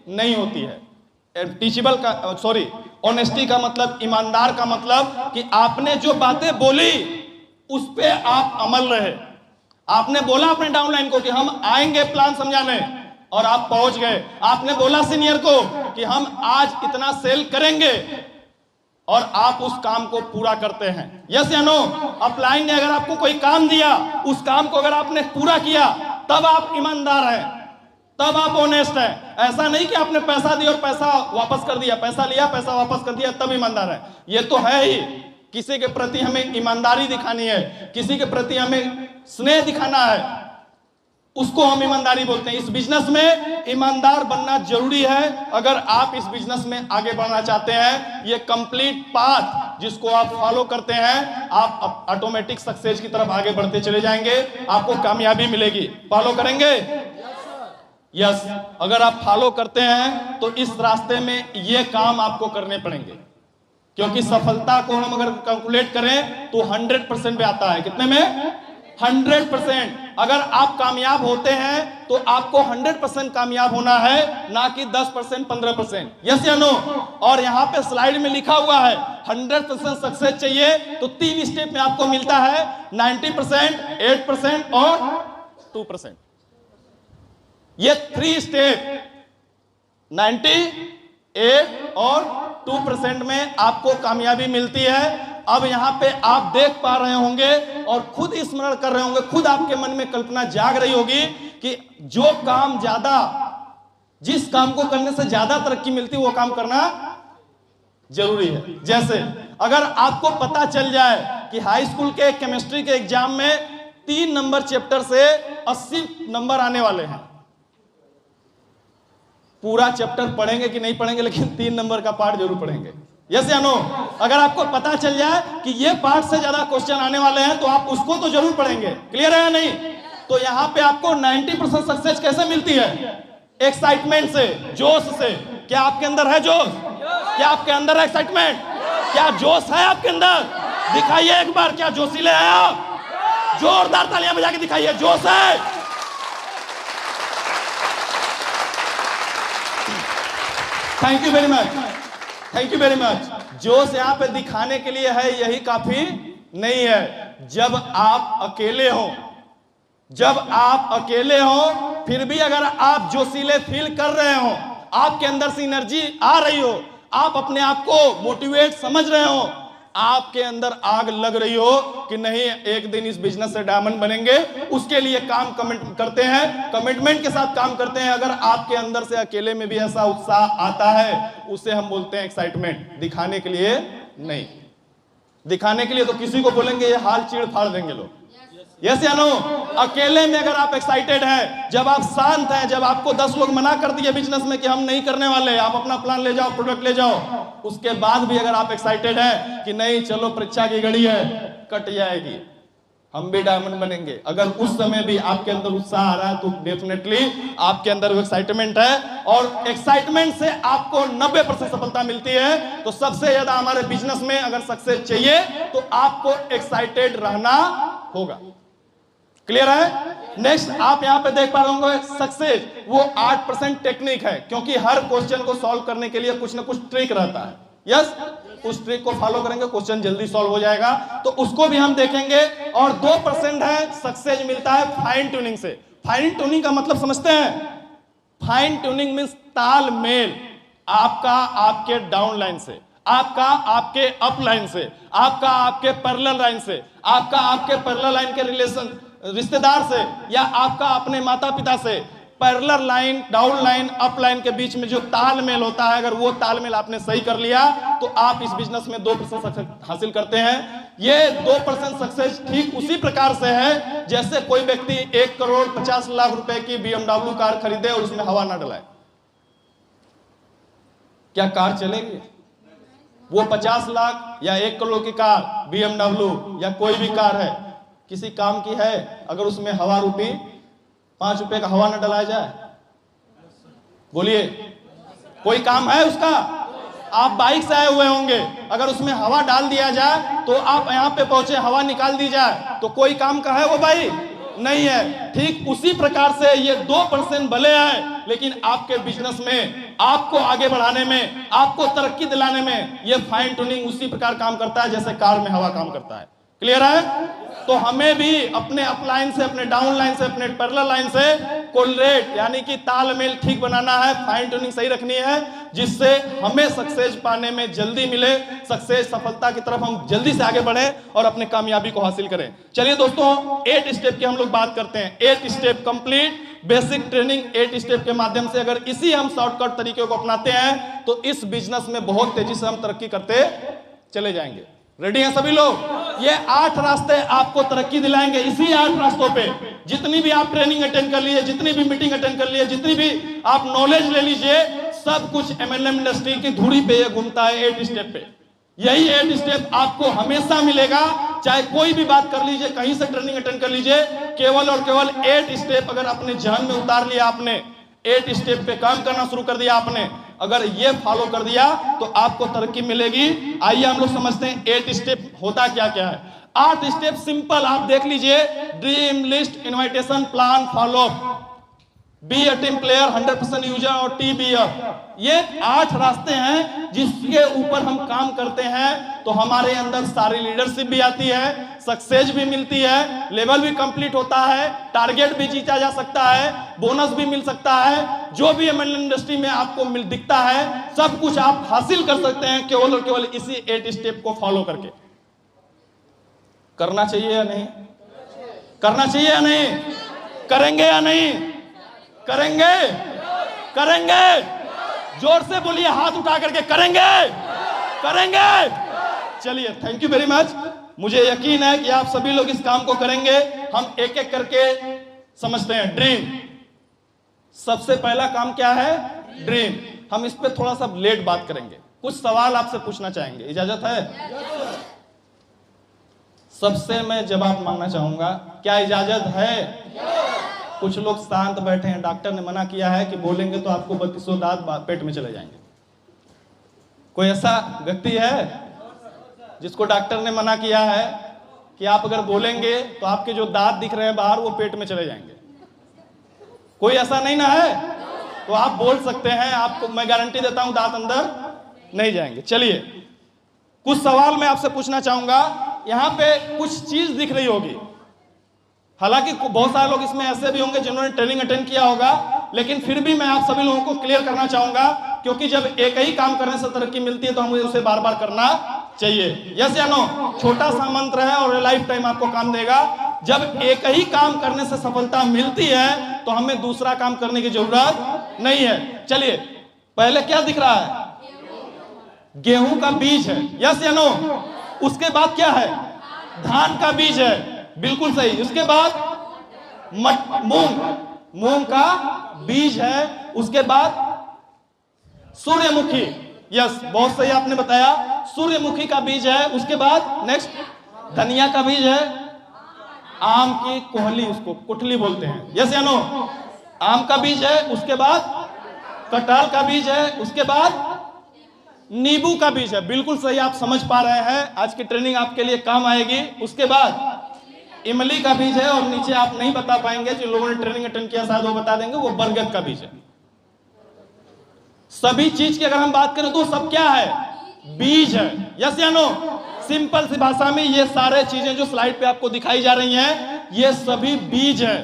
नहीं होती है। टीचेबल का सॉरी ऑनेस्टी का मतलब, ईमानदार का मतलब कि आपने जो बातें बोली उस पे आप अमल रहे। आपने बोला अपने डाउनलाइन को कि हम आएंगे प्लान समझाने और आप पहुंच गए। आपने बोला सीनियर को कि हम आज इतना सेल करेंगे और आप उस काम को पूरा करते हैं। यस या नो? अपलाइन ने अगर आपको कोई काम दिया, उस काम को अगर आपने पूरा किया, तब आप ईमानदार हैं, तब आप ऑनेस्ट हैं। ऐसा नहीं कि आपने पैसा दिया और पैसा वापस कर दिया, पैसा लिया पैसा वापस कर दिया तब ईमानदार है। ये तो है ही। किसी के प्रति हमें ईमानदारी दिखानी है, किसी के प्रति हमें स्नेह दिखाना है, उसको हम ईमानदारी बोलते हैं। इस बिजनेस में ईमानदार बनना जरूरी है अगर आप इस बिजनेस में आगे बढ़ना चाहते हैं। ये कंप्लीट पाथ जिसको आप फॉलो करते हैं, आप ऑटोमेटिक सक्सेस की तरफ आगे बढ़ते चले जाएंगे, आपको कामयाबी मिलेगी। फॉलो करेंगे? यस। अगर आप फॉलो करते हैं तो इस रास्ते में ये काम आपको करने पड़ेंगे, क्योंकि सफलता को हम अगर कैलकुलेट करें तो 100% पे आता है। कितने में? 100%। अगर आप कामयाब होते हैं तो आपको 100% कामयाब होना है, ना कि 10%, 15%। यस या नो? और यहाँ पे स्लाइड में लिखा हुआ है 100% सक्सेस चाहिए तो 3 स्टेप में आपको मिलता है, 90%, 8% और 2%। ये 3 स्टेप 98 और 2% में आपको कामयाबी मिलती है। अब यहां पे आप देख पा रहे होंगे और खुद स्मरण कर रहे होंगे, खुद आपके मन में कल्पना जाग रही होगी कि जो काम ज्यादा, जिस काम को करने से ज्यादा तरक्की मिलती है वो काम करना जरूरी है। जैसे अगर आपको पता चल जाए कि हाई स्कूल के केमिस्ट्री के एग्जाम में 3 नंबर चैप्टर से 80 नंबर आने वाले हैं, पूरा चैप्टर पढ़ेंगे कि नहीं पढ़ेंगे, लेकिन 3 नंबर का पार्ट जरूर पढ़ेंगे। यस या नो? अगर आपको पता चल जाए कि ये पार्ट से ज्यादा क्वेश्चन आने वाले हैं तो आप उसको तो जरूर पढ़ेंगे। क्लियर है या नहीं? तो यहां पे आपको 90% सक्सेस कैसे मिलती है? एक्साइटमेंट से, जोश से। क्या आपके अंदर है जोश? क्या आपके अंदर है एक्साइटमेंट? क्या जोश है आपके अंदर? दिखाइए एक बार, क्या जोशीले हैं आप? जोरदार तालियां बजा के दिखाइए, जोश है। Thank you very much, thank you very much. जोश यहाँ पे दिखाने के लिए है, यही काफी नहीं है। जब आप अकेले हो, जब आप अकेले हो फिर भी अगर आप जोशीले फील कर रहे हो, आपके अंदर से एनर्जी आ रही हो, आप अपने आप को मोटिवेट समझ रहे हो, आपके अंदर आग लग रही हो कि नहीं एक दिन इस बिजनेस से डायमंड बनेंगे, उसके लिए काम करते हैं, कमिटमेंट के साथ काम करते हैं। अगर आपके अंदर से अकेले में भी ऐसा उत्साह आता है, उसे हम बोलते हैं एक्साइटमेंट। दिखाने के लिए नहीं, दिखाने के लिए तो किसी को बोलेंगे ये हाल चीड़ फाड़ देंगे लोग। यस या नो? अकेले में अगर आप एक्साइटेड हैं, जब आप शांत हैं, जब आपको 10 लोग मना कर दिए बिजनेस में कि हम नहीं करने वाले, आप अपना प्लान ले जाओ, प्रोडक्ट ले जाओ, उसके बाद भी अगर आप एक्साइटेड हैं कि नहीं चलो परीक्षा की घड़ी है, कट जाएगी, हम भी डायमंड बनेंगे, अगर उस समय भी आपके अंदर उत्साह आ रहा है तो डेफिनेटली आपके अंदर वो एक्साइटमेंट है, और एक्साइटमेंट से आपको 90% सफलता मिलती है। तो सबसे ज्यादा हमारे बिजनेस में अगर सक्सेस चाहिए तो आपको एक्साइटेड रहना होगा। क्लियर है? नेक्स्ट आप यहां पे देख पा रहे होंगे, सक्सेस वो 8% टेक्निक है, क्योंकि हर क्वेश्चन को सॉल्व करने के लिए कुछ ना कुछ ट्रिक रहता है। यस, उस ट्रिक को फॉलो करेंगे क्वेश्चन जल्दी सॉल्व हो जाएगा, तो उसको भी हम देखेंगे। और 2% है सक्सेस मिलता है फाइन ट्यूनिंग से। फाइन ट्यूनिंग का मतलब समझते हैं? फाइन ट्यूनिंग मींस तालमेल आपका आपके डाउन लाइन से, आपका आपके अप लाइन से, आपका आपके पैरेलल लाइन से, आपका आपके पैरेलल लाइन के रिलेशन रिश्तेदार से, या आपका अपने माता पिता से। Parallel line, down line, up line के बीच में जो तालमेल होता है, अगर वो तालमेल आपने सही कर लिया तो आप इस बिजनेस में 2% सक्सेस हासिल करते हैं। ये 2% सक्सेस ठीक उसी प्रकार से है जैसे कोई व्यक्ति 1,50,00,000 रुपए की BMW कार खरीदे और उसमें हवा ना डलाए, क्या कार चलेगी? वो 50 लाख या 1 करोड़ की कार, BMW या कोई भी कार है, किसी काम की है अगर उसमें हवा रूपी 5 रुपए का हवा न डलाया जाए? बोलिए, कोई काम है उसका? आप बाइक से आए हुए होंगे, अगर उसमें हवा डाल दिया जाए तो आप यहां पे पहुंचे, हवा निकाल दी जाए तो कोई काम का है वो भाई? नहीं है। ठीक उसी प्रकार से ये 2% भले है, लेकिन आपके बिजनेस में, आपको आगे बढ़ाने में, आपको तरक्की दिलाने में ये फाइन ट्यूनिंग उसी प्रकार काम करता है जैसे कार में हवा काम करता है। क्लियर है? तो हमें भी अपने अपलाइन से, अपने डाउन लाइन से, अपने पैरेलल लाइन से कोलरेट यानी कि तालमेल ठीक बनाना है, फाइन ट्यूनिंग सही रखनी है, जिससे हमें सक्सेस पाने में जल्दी मिले, सक्सेस सफलता की तरफ हम जल्दी से आगे बढ़े और अपने कामयाबी को हासिल करें। चलिए दोस्तों, 8 स्टेप की हम लोग बात करते हैं। 8 step complete basic training 8 step के माध्यम से अगर इसी हम शॉर्टकट तरीके को अपनाते हैं तो इस बिजनेस में बहुत तेजी से हम तरक्की करते चले जाएंगे। रेडी हैं सभी लोग? ये 8 रास्ते आपको तरक्की दिलाएंगे। इसी 8 रास्तों पे जितनी भी आप ट्रेनिंग अटेंड कर लीजिए, जितनी भी मीटिंग अटेंड कर लीजिए, जितनी भी आप नॉलेज ले लीजिए, सब कुछ MLM इंडस्ट्री की धुरी पे ये घूमता है 8 स्टेप पे। यही 8 स्टेप आपको हमेशा मिलेगा, चाहे कोई भी बात कर लीजिए, कहीं से ट्रेनिंग अटेंड कर लीजिए, केवल और केवल 8 स्टेप अगर अपने जहन में उतार लिया आपने, 8 स्टेप पे काम करना शुरू कर दिया आपने, अगर ये फॉलो कर दिया तो आपको तरक्की मिलेगी। आइए हम लोग समझते हैं 8 स्टेप होता क्या क्या है। 8 स्टेप सिंपल आप देख लीजिए। Dream list, invitation, plan, follow, be a team player, 100% user और TBF। ये 8 रास्ते हैं जिसके ऊपर हम काम करते हैं तो हमारे अंदर सारी लीडरशिप भी आती है, सक्सेस भी मिलती है, लेवल भी कंप्लीट होता है, टारगेट भी जीता जा सकता है, बोनस भी मिल सकता है, जो भी MLM इंडस्ट्री में आपको दिखता है सब कुछ आप हासिल कर सकते हैं केवल और केवल इसी 8 स्टेप को फॉलो करके। करना चाहिए या नहीं? करना चाहिए या नहीं? करेंगे या नहीं? करेंगे? करेंगे? जोर से बोलिए, हाथ उठा करके करेंगे? करेंगे? चलिए, थैंक यू वेरी मच। मुझे यकीन है कि आप सभी लोग इस काम को करेंगे। हम एक एक करके समझते हैं। ड्रीम, सबसे पहला काम क्या है? ड्रीम। हम इस पे थोड़ा सा लेट बात करेंगे, कुछ सवाल आपसे पूछना चाहेंगे, इजाजत है? सबसे मैं जवाब मांगना चाहूंगा, क्या इजाजत है? कुछ लोग शांत बैठे हैं, डॉक्टर ने मना किया है कि बोलेंगे तो आपको 3200 दांत पेट में चले जाएंगे। कोई ऐसा व्यक्ति है जिसको डॉक्टर ने मना किया है कि आप अगर बोलेंगे तो आपके जो दांत दिख रहे हैं बाहर वो पेट में चले जाएंगे? कोई ऐसा नहीं ना है? तो आप बोल सकते हैं, आपको मैं गारंटी देता हूं दांत अंदर नहीं जाएंगे। चलिए, कुछ सवाल मैं आपसे पूछना चाहूंगा। यहां पे कुछ चीज दिख रही होगी, हालांकि बहुत सारे लोग इसमें ऐसे भी होंगे जिन्होंने ट्रेनिंग अटेंड किया होगा, लेकिन फिर भी मैं आप सभी लोगों को क्लियर करना चाहूंगा, क्योंकि जब एक ही काम करने से तरक्की मिलती है तो हमें उसे बार बार करना चाहिए। यस या नो? छोटा सा मंत्र है और लाइफ टाइम आपको काम देगा। जब एक ही काम करने से सफलता मिलती है तो हमें दूसरा काम करने की जरूरत नहीं है। चलिए, पहले क्या दिख रहा है? गेहूं का बीज है। यस या नो? उसके बाद क्या है? धान का बीज है। बिल्कुल सही। उसके बाद मूंग का बीज है। उसके बाद सूर्यमुखी, यस बहुत सही आपने बताया, सूर्यमुखी का बीज है। उसके बाद नेक्स्ट धनिया का बीज है। आम की कोहली, उसको कुठली बोलते हैं, यस या नो? आम का बीज है। उसके बाद कटहल का बीज है। उसके बाद नींबू का बीज है। बिल्कुल सही, आप समझ पा रहे हैं, आज की ट्रेनिंग आपके लिए काम आएगी। उसके बाद इमली का बीज है। और नीचे आप नहीं बता पाएंगे, जो लोगों ने ट्रेनिंग अटेंड किया शायद वो बता देंगे, वो बरगद का बीज है। सभी चीज की अगर हम बात करें तो सब क्या है? बीज है, यस या नो? सिंपल सी भाषा में ये सारे चीजें जो स्लाइड पे आपको दिखाई जा रही हैं, ये सभी बीज है।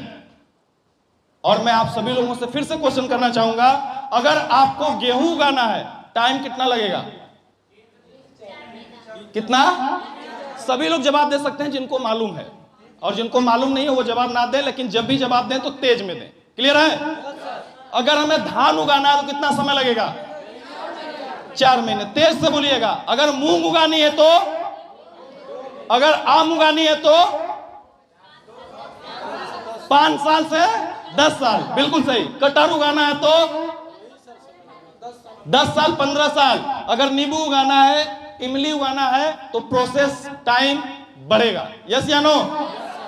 और मैं आप सभी लोगों से फिर से क्वेश्चन करना चाहूंगा, अगर आपको गेहूं उगाना है, टाइम कितना लगेगा? कितना? सभी लोग जवाब दे सकते हैं जिनको मालूम है, और जिनको मालूम नहीं है वो जवाब ना दें, लेकिन जब भी जवाब दें तो तेज में दें। क्लियर है? अगर हमें धान उगाना है तो कितना समय लगेगा? 4 महीने। तेज से बोलिएगा। अगर मूंग उगानी है तो, अगर आम उगानी है तो 5 साल से 10 साल, बिल्कुल सही। कटहल उगाना है तो 10 साल 15 साल। अगर नींबू उगाना है, इमली उगाना है तो प्रोसेस टाइम बढ़ेगा, यस या नो?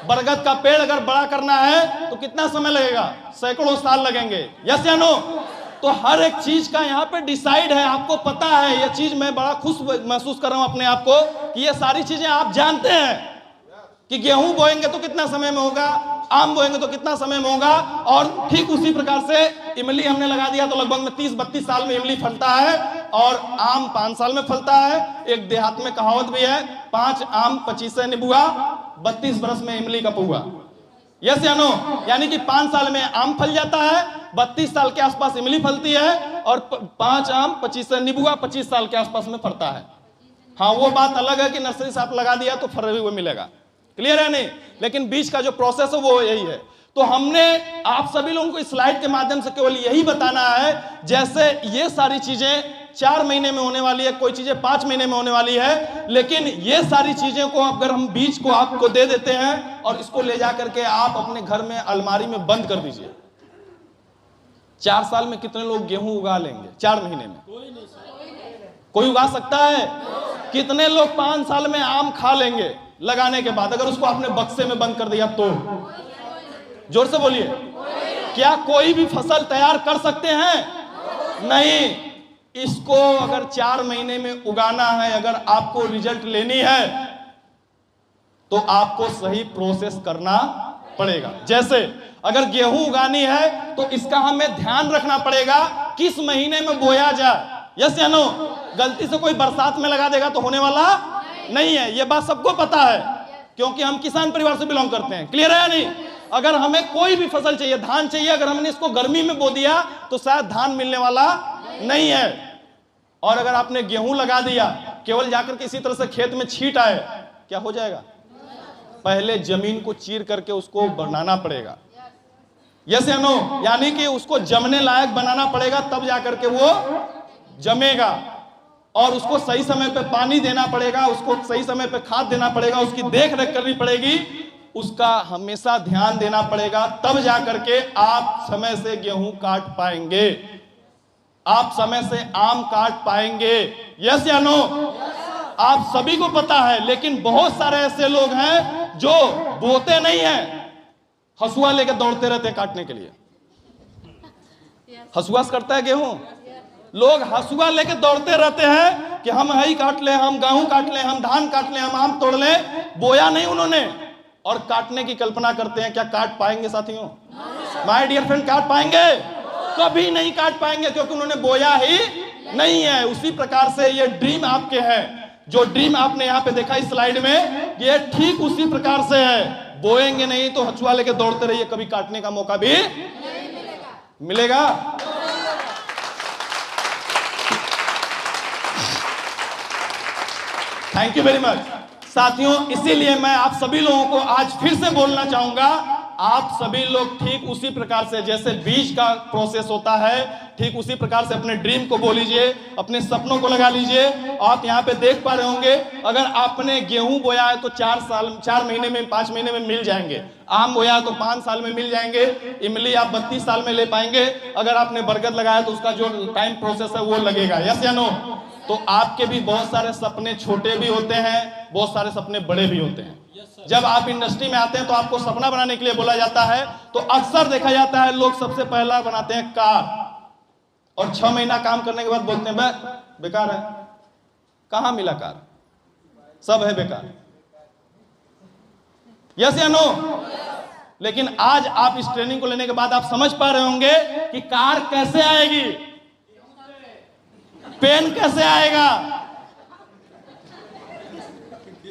बरगद का पेड़ अगर बड़ा करना है तो कितना समय लगेगा? सैकड़ों साल लगेंगे, यस या नो? तो हर एक चीज का यहाँ पे डिसाइड है, आपको पता है। ये चीज मैं बड़ा खुश महसूस कर रहा हूं अपने आप को कि ये सारी चीजें आप जानते हैं कि गेहूं बोएंगे तो कितना समय में होगा, आम बोएंगे तो कितना समय में होगा। और ठीक उसी प्रकार से इमली हमने लगा दिया तो लगभग में 30-32 साल में इमली फलता है, और आम 5 साल में फलता है। एक देहात में कहावत भी है, 5 आम 25 निबुआ, 32 बरस में इमली का पौआ, यस या नो? यानी कि 5 साल में आम फल जाता है, 32 साल के आसपास इमली फलती है, और 5 आम 25 निबुआ 25 साल के आसपास में फलता है। हाँ, वो बात अलग है कि नर्सरी से आप लगा दिया तो फल भी वो मिलेगा। क्लियर है नहीं? लेकिन बीज का जो प्रोसेस है वो यही है। तो हमने आप सभी लोगों को इस स्लाइड के माध्यम से केवल यही बताना है, जैसे ये सारी चीजें 4 महीने में होने वाली है, कोई चीजें 5 महीने में होने वाली है, लेकिन ये सारी चीजें को अगर हम बीज को आपको दे देते हैं और इसको ले जाकर के आप अपने घर में अलमारी में बंद कर दीजिए, 4 साल में कितने लोग गेहूं उगा लेंगे? 4 महीने में कोई उगा सकता है? कितने लोग 5 साल में आम खा लेंगे लगाने के बाद, अगर उसको आपने बक्से में बंद कर दिया तो? जोर से बोलिए। क्या कोई भी फसल तैयार कर सकते हैं? नहीं। इसको अगर 4 महीने में उगाना है, अगर आपको रिजल्ट लेनी है तो आपको सही प्रोसेस करना पड़ेगा। जैसे अगर गेहूं उगानी है तो इसका हमें ध्यान रखना पड़ेगा किस महीने में बोया जाए, यस या नो? गलती से कोई बरसात में लगा देगा तो होने वाला नहीं है, ये बात सबको पता है, क्योंकि हम किसान परिवार से बिलोंग करते हैं। क्लियर है नहीं? अगर हमें कोई भी फसल चाहिए, धान चाहिए, अगर हमने इसको गर्मी में बो दिया तो शायद धान मिलने वाला नहीं है। और अगर आपने गेहूं लगा दिया, केवल जाकर के इसी तरह से खेत में छींट आए, क्या हो जाएगा? पहले जमीन को चीर करके उसको बनाना पड़ेगा, यस या नो? यानी कि उसको जमने लायक बनाना पड़ेगा, तब जाकर के वो जमेगा। और उसको सही समय पे पानी देना पड़ेगा, उसको सही समय पे खाद देना पड़ेगा, उसकी देख रेख करनी पड़ेगी, उसका हमेशा ध्यान देना पड़ेगा, तब जाकर के आप समय से गेहूं काट पाएंगे, आप समय से आम काट पाएंगे, यस या नो? आप सभी को पता है, लेकिन बहुत सारे ऐसे लोग हैं जो बोते नहीं हैं, हसुआ लेकर दौड़ते रहते हैं काटने के लिए। हसुआ से करता है गेहूं, लोग हसुआ लेके दौड़ते रहते हैं कि हम हई काट ले, हम गेहूं काट ले, हम धान काट ले, हम आम तोड़ ले। बोया नहीं उन्होंने, और काटने की कल्पना करते हैं। क्या काट पाएंगे साथियों? माय डियर फ्रेंड, काट पाएंगे? कभी नहीं काट पाएंगे, क्योंकि उन्होंने बोया ही नहीं है। उसी प्रकार से ये ड्रीम आपके हैं, जो ड्रीम आपने यहाँ पे देखा इस स्लाइड में, ये ठीक उसी प्रकार से है। बोएंगे नहीं तो हसुआ लेके दौड़ते रहिए, कभी काटने का मौका भी मिलेगा। थैंक यू वेरी मच साथियों। इसीलिए मैं आप सभी लोगों को आज फिर से बोलना चाहूंगा आप सभी लोग ठीक उसी प्रकार से जैसे बीज का प्रोसेस होता है, ठीक उसी प्रकार से अपने ड्रीम को बोलीजिए, अपने सपनों को लगा लीजिए। आप यहाँ पे देख पा रहे होंगे, अगर आपने गेहूं बोया है तो 4 महीने में 5 महीने में मिल जाएंगे। आम बोया है तो 5 साल में मिल जाएंगे। इमली आप 32 साल में ले पाएंगे। अगर आपने बरगद लगाया तो उसका जो टाइम प्रोसेस है वो लगेगा। यस या नो? तो आपके भी बहुत सारे सपने छोटे भी होते हैं, बहुत सारे सपने बड़े भी होते हैं। जब आप इंडस्ट्री में आते हैं तो आपको सपना बनाने के लिए बोला जाता है, तो अक्सर देखा जाता है लोग सबसे पहला बनाते हैं कार, और 6 महीना काम करने के बाद बोलते हैं बेकार है। कहां मिला कार? सब है बेकार। यस या नो? लेकिन आज आप इस ट्रेनिंग को लेने के बाद आप समझ पा रहे होंगे कि कार कैसे आएगी, पेन कैसे आएगा।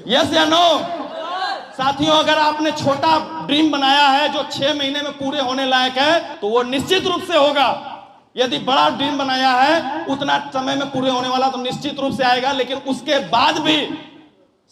यस या नो? साथियों, अगर आपने छोटा ड्रीम बनाया है जो 6 महीने में पूरे होने लायक है, तो वो निश्चित रूप से होगा। यदि बड़ा ड्रीम बनाया है उतना समय में पूरे होने वाला, तो निश्चित रूप से आएगा। लेकिन उसके बाद भी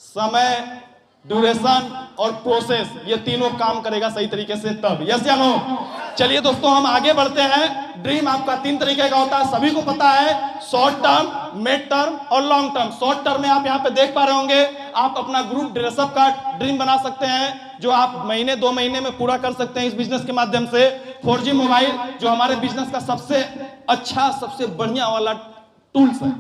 समय, ड्यूरेशन और प्रोसेस, ये तीनों काम करेगा सही तरीके से तब। यस या नो? चलिए दोस्तों, हम आगे बढ़ते हैं। ड्रीम आपका 3 तरीके का होता है, सभी को पता है, शॉर्ट टर्म, मिड टर्म और लॉन्ग टर्म। शॉर्ट टर्म में आप यहाँ पे देख पा रहे होंगे, आप अपना ग्रुप ड्रेसअप का ड्रीम बना सकते हैं, जो आप महीने 2 महीने में पूरा कर सकते हैं इस बिजनेस के माध्यम से। 4G मोबाइल जो हमारे बिजनेस का सबसे अच्छा, सबसे बढ़िया वाला टूल्स है।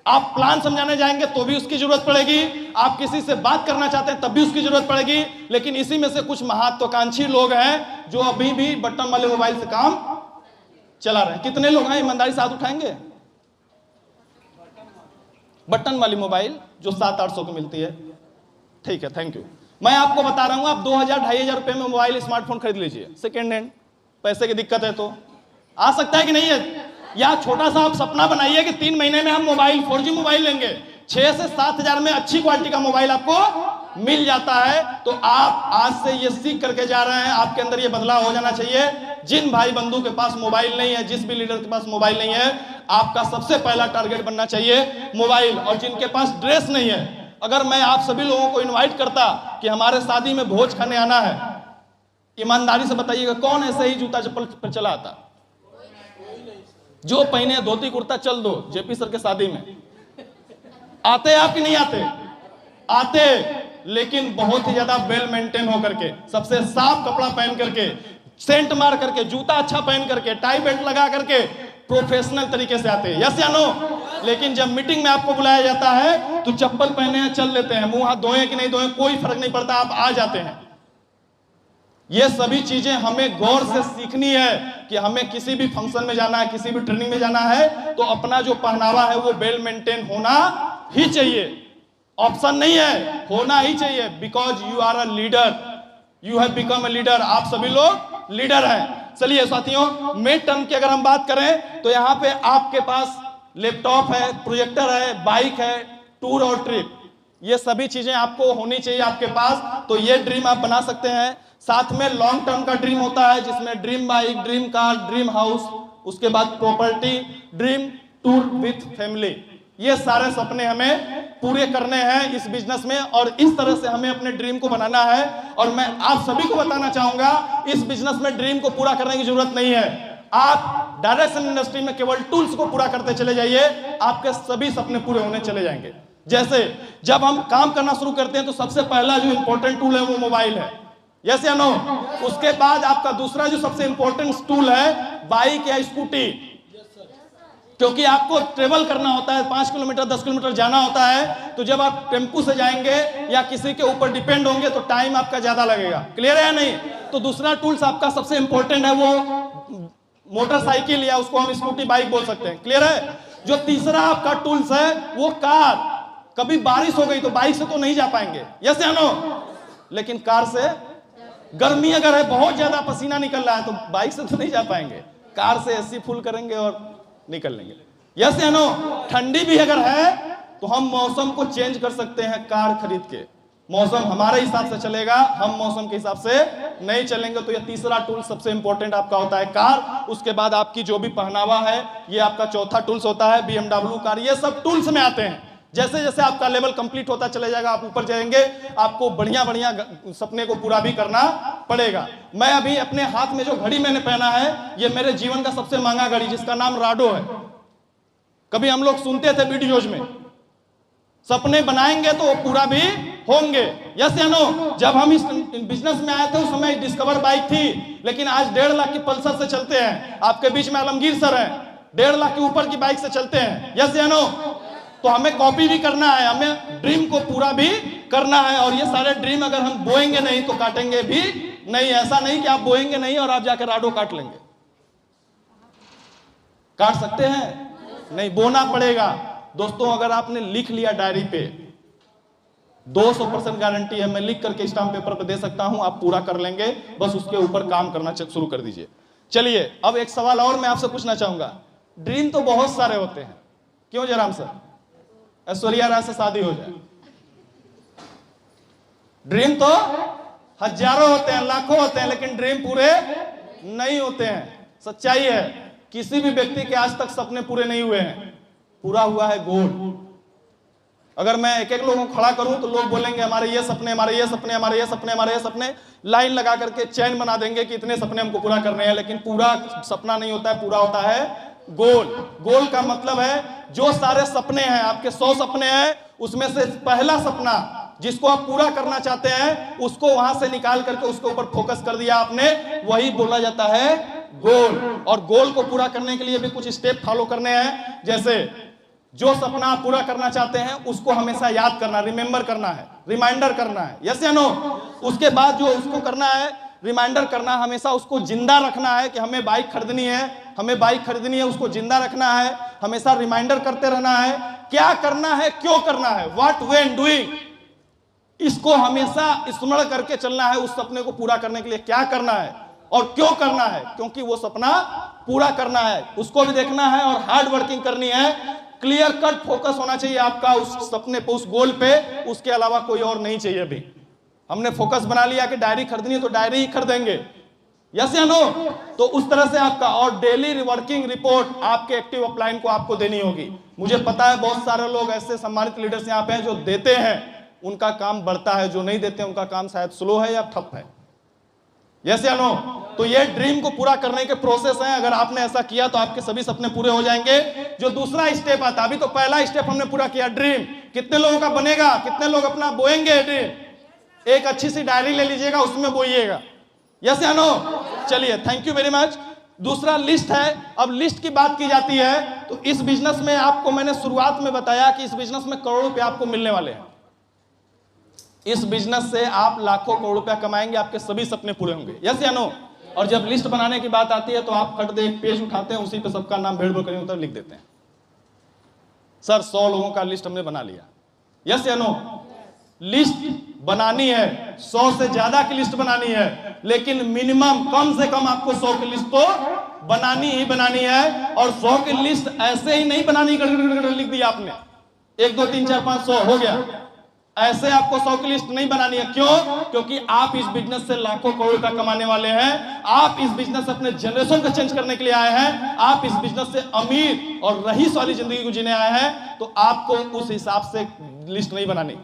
आप प्लान समझाने जाएंगे तो भी उसकी जरूरत पड़ेगी, आप किसी से बात करना चाहते हैं तब भी उसकी जरूरत पड़ेगी। लेकिन इसी में से कुछ महत्वाकांक्षी लोग हैं जो अभी भी बटन वाले मोबाइल से काम चला रहे हैं। कितने लोग हैं ईमानदारी से हाथ उठाएंगे? बटन वाली मोबाइल जो 700-800 की मिलती है। ठीक है, थैंक यू। मैं आपको बता रहा हूं, आप 2000-2500 रुपए में मोबाइल स्मार्टफोन खरीद लीजिए, सेकेंड हैंड। पैसे की दिक्कत है तो आ सकता है कि नहीं है? या छोटा सा आप सपना बनाइए कि 3 महीने में हम मोबाइल 4G मोबाइल लेंगे, 6 से 7 हजार में अच्छी क्वालिटी का मोबाइल आपको मिल जाता है। तो आप आज से ये सीख करके जा रहे हैं, आपके अंदर ये बदलाव हो जाना चाहिए। जिन भाई बंधु के पास मोबाइल नहीं है, जिस भी लीडर के पास मोबाइल नहीं है, आपका सबसे पहला टारगेट बनना चाहिए मोबाइल। और जिनके पास ड्रेस नहीं है, अगर मैं आप सभी लोगों को इन्वाइट करता कि हमारे शादी में भोज खाने आना है, ईमानदारी से बताइएगा कौन ऐसे ही जूता चप्पल पर चला आता? जो पहने धोती कुर्ता चल दो जेपी सर के शादी में आते आप कि नहीं आते? आते, लेकिन बहुत ही ज्यादा वेल मेंटेन होकर के, सबसे साफ कपड़ा पहन करके, सेंट मार करके, जूता अच्छा पहन करके, टाई बेल्ट लगा करके प्रोफेशनल तरीके से आते हैं। यस या नो? लेकिन जब मीटिंग में आपको बुलाया जाता है तो चप्पल पहने हैं, चल लेते हैं, मुंह हाथ धोए कि नहीं धोए कोई फर्क नहीं पड़ता, आप आ जाते हैं। ये सभी चीजें हमें गौर से सीखनी है कि हमें किसी भी फंक्शन में जाना है, किसी भी ट्रेनिंग में जाना है, तो अपना जो पहनावा है वो वेल मेंटेन होना ही चाहिए। ऑप्शन नहीं है, होना ही चाहिए। Because you are a leader, you have become a leader. आप सभी लोग लीडर हैं। चलिए साथियों, मिड टर्म की अगर हम बात करें तो यहाँ पे आपके पास लैपटॉप है, प्रोजेक्टर है, बाइक है, टूर और ट्रिप, ये सभी चीजें आपको होनी चाहिए आपके पास। तो ये ड्रीम आप बना सकते हैं। साथ में लॉन्ग टर्म का ड्रीम होता है जिसमें dream bike, dream car, dream house, उसके बाद property, dream tour with family. ये सारे सपने हमें पूरे करने हैं इस बिजनेस में, और इस तरह से हमें अपने ड्रीम को बनाना है। और मैं आप सभी को बताना चाहूंगा, इस बिजनेस में ड्रीम को पूरा करने की जरूरत नहीं है। आप डायरेक्शन इंडस्ट्री में केवल टूल्स को पूरा करते चले जाइए, आपके सभी सपने पूरे होने चले जाएंगे। जैसे जब हम काम करना शुरू करते हैं तो सबसे पहला जो इंपॉर्टेंट टूल है वो मोबाइल है। यस या नो? उसके बाद आपका दूसरा जो सबसे इंपॉर्टेंट टूल है बाइक या स्कूटी, क्योंकि आपको ट्रेवल करना होता है, 5 किलोमीटर 10 किलोमीटर जाना होता है। तो जब आप टेम्पू से जाएंगे या किसी के ऊपर डिपेंड होंगे तो टाइम आपका ज्यादा लगेगा। क्लियर है या नहीं? तो दूसरा टूल्स आपका सबसे इंपॉर्टेंट है वो मोटरसाइकिल, या उसको हम स्कूटी बाइक बोल सकते हैं। क्लियर है? जो तीसरा आपका टूल्स है वो कार। कभी बारिश हो गई तो बाइक से तो नहीं जा पाएंगे, यस या नो? लेकिन कार से, गर्मी अगर है, बहुत ज्यादा पसीना निकल रहा है तो बाइक से तो नहीं जा पाएंगे, कार से एसी फुल करेंगे और निकल लेंगे। यस या नो? ठंडी भी अगर है तो हम मौसम को चेंज कर सकते हैं कार खरीद के। मौसम हमारे हिसाब से चलेगा, हम मौसम के हिसाब से नहीं चलेंगे। तो ये तीसरा टूल सबसे इंपॉर्टेंट आपका होता है कार। उसके बाद आपकी जो भी पहनावा है, ये आपका चौथा टूल्स होता है BMW कार। ये सब टूल्स में आते हैं। जैसे जैसे आपका लेवल कंप्लीट होता चले जाएगा, आप ऊपर जाएंगे, आपको बढ़िया बढ़िया सपने को पूरा भी करना पड़ेगा। मैं अभी अपने हाथ में जो घड़ी मैंने पहना है, ये मेरे जीवन का सबसे महंगा घड़ी, जिसका नाम राडो है। कभी हम लोग सुनते थे वीडियोज में, सपने बनाएंगे तो वो पूरा भी होंगे। यस या नो? जब हम इस बिजनेस में आए थे उस समय डिस्कवर बाइक थी, लेकिन आज 1.5 लाख की पल्सर से चलते हैं। आपके बीच में आलमगीर सर हैं, 1.5 लाख के ऊपर की बाइक से चलते हैं। यस या नो? तो हमें कॉपी भी करना है, हमें ड्रीम को पूरा भी करना है। और ये सारे ड्रीम अगर हम बोएंगे नहीं तो काटेंगे भी नहीं। ऐसा नहीं कि आप बोएंगे नहीं और आप जाकर राडो काट लेंगे। काट सकते हैं? नहीं, बोना पड़ेगा। दोस्तों, अगर आपने लिख लिया डायरी पे, 200% गारंटी है, मैं लिख करके स्टाम्प पेपर पे दे सकता हूं, आप पूरा कर लेंगे। बस उसके ऊपर काम करना शुरू कर दीजिए। चलिए, अब एक सवाल और मैं आपसे पूछना चाहूंगा। ड्रीम तो बहुत सारे होते हैं, क्यों जयराम सर? ऐश्वर्या राय से शादी हो जाए। ड्रीम तो हजारों होते हैं, लाखों होते हैं, लेकिन ड्रीम पूरे नहीं होते हैं। सच्चाई है, किसी भी व्यक्ति के आज तक सपने पूरे नहीं हुए हैं। पूरा हुआ है गोल। अगर मैं एक एक लोगों को खड़ा करूं तो लोग बोलेंगे हमारे ये सपने, हमारे ये सपने, हमारे ये सपने, हमारे ये सपने, लाइन लगा करके चैन बना देंगे कि इतने सपने हमको पूरा करने हैं। लेकिन पूरा सपना नहीं होता है, पूरा होता है गोल। गोल का मतलब है जो सारे सपने हैं, आपके 100 सपने हैं, उसमें से पहला सपना जिसको आप पूरा करना चाहते हैं, उसको वहां से निकाल करके उसके ऊपर फोकस कर दिया आपने, वही बोला जाता है गोल। और गोल को पूरा करने के लिए भी कुछ स्टेप फॉलो करने हैं। जैसे जो सपना आप पूरा करना चाहते हैं उसको हमेशा याद करना, रिमेंबर करना है, रिमाइंडर करना है। यस या नो? उसके बाद जो उसको करना है, रिमाइंडर करना, हमेशा उसको जिंदा रखना है कि हमें बाइक खरीदनी है, हमें बाइक खरीदनी है, उसको जिंदा रखना है, हमेशा रिमाइंडर करते रहना है। क्या करना है, क्यों करना है, व्हाट व्हेन डूइंग, इसको हमेशा स्मरण करके चलना है। उस सपने को पूरा करने के लिए क्या करना है और क्यों करना है, क्योंकि वो सपना पूरा करना है, उसको भी देखना है और हार्ड वर्किंग करनी है। क्लियर कट फोकस होना चाहिए आपका उस सपने पे, उस गोल पे, उसके अलावा कोई और नहीं चाहिए। अभी हमने फोकस बना लिया कि डायरी खरीदनी है तो डायरी ही खरीदेंगे। यस या नो? तो उस तरह से आपका, और डेली वर्किंग रिपोर्ट आपके एक्टिव अपलाइन को आपको देनी होगी। मुझे पता है बहुत सारे लोग ऐसे सम्मानित लीडर्स यहाँ पे हैं जो देते हैं, उनका काम बढ़ता है, जो नहीं देते उनका काम शायद स्लो है या ठप है। यस या नो? तो ये ड्रीम को पूरा करने के प्रोसेस हैं। अगर आपने ऐसा किया तो आपके सभी सपने पूरे हो जाएंगे। जो दूसरा स्टेप आता है, अभी तो पहला स्टेप हमने पूरा किया, ड्रीम। कितने लोगों का बनेगा? कितने लोग अपना बोएंगे ड्रीम? एक अच्छी सी डायरी ले लीजिएगा, उसमें बोइएगा। यस या नो? चलिए, थैंक यू वेरी मच। दूसरा लिस्ट है। अब लिस्ट की बात की जाती है तो इस बिजनेस में आपको मैंने शुरुआत में बताया कि इस बिजनेस में करोड़ों रुपए आपको मिलने वाले हैं। इस बिजनेस से आप लाखों करोड़ रुपया कमाएंगे, आपके सभी सपने पूरे होंगे। यस या नो? और जब लिस्ट बनाने की बात आती है तो आप फट दे एक पेज उठाते हैं, उसी पे सबका नाम भेड़ भेड़ करके लिख देते हैं। सर 100 लोगों का लिस्ट हमने बना लिया। यस या नो? लिस्ट बनानी है, 100 से ज्यादा की लिस्ट बनानी है, लेकिन मिनिमम कम से कम आपको 100 की लिस्ट तो बनानी ही बनानी है। और 100 की लिस्ट ऐसे ही नहीं बनानी, लिख दिया आपने 1 2 3 4 5 100 हो गया, ऐसे आपको 100 की लिस्ट नहीं बनानी है। क्यों? क्योंकि आप इस बिजनेस से लाखों करोड़ रुपया कमाने वाले हैं। आप इस बिजनेस से अपने जनरेशन को चेंज करने के लिए आए हैं। आप इस बिजनेस से अमीर और रईस वाली जिंदगी को जीने आए हैं। तो आपको उस हिसाब से लिस्ट नहीं बनानी।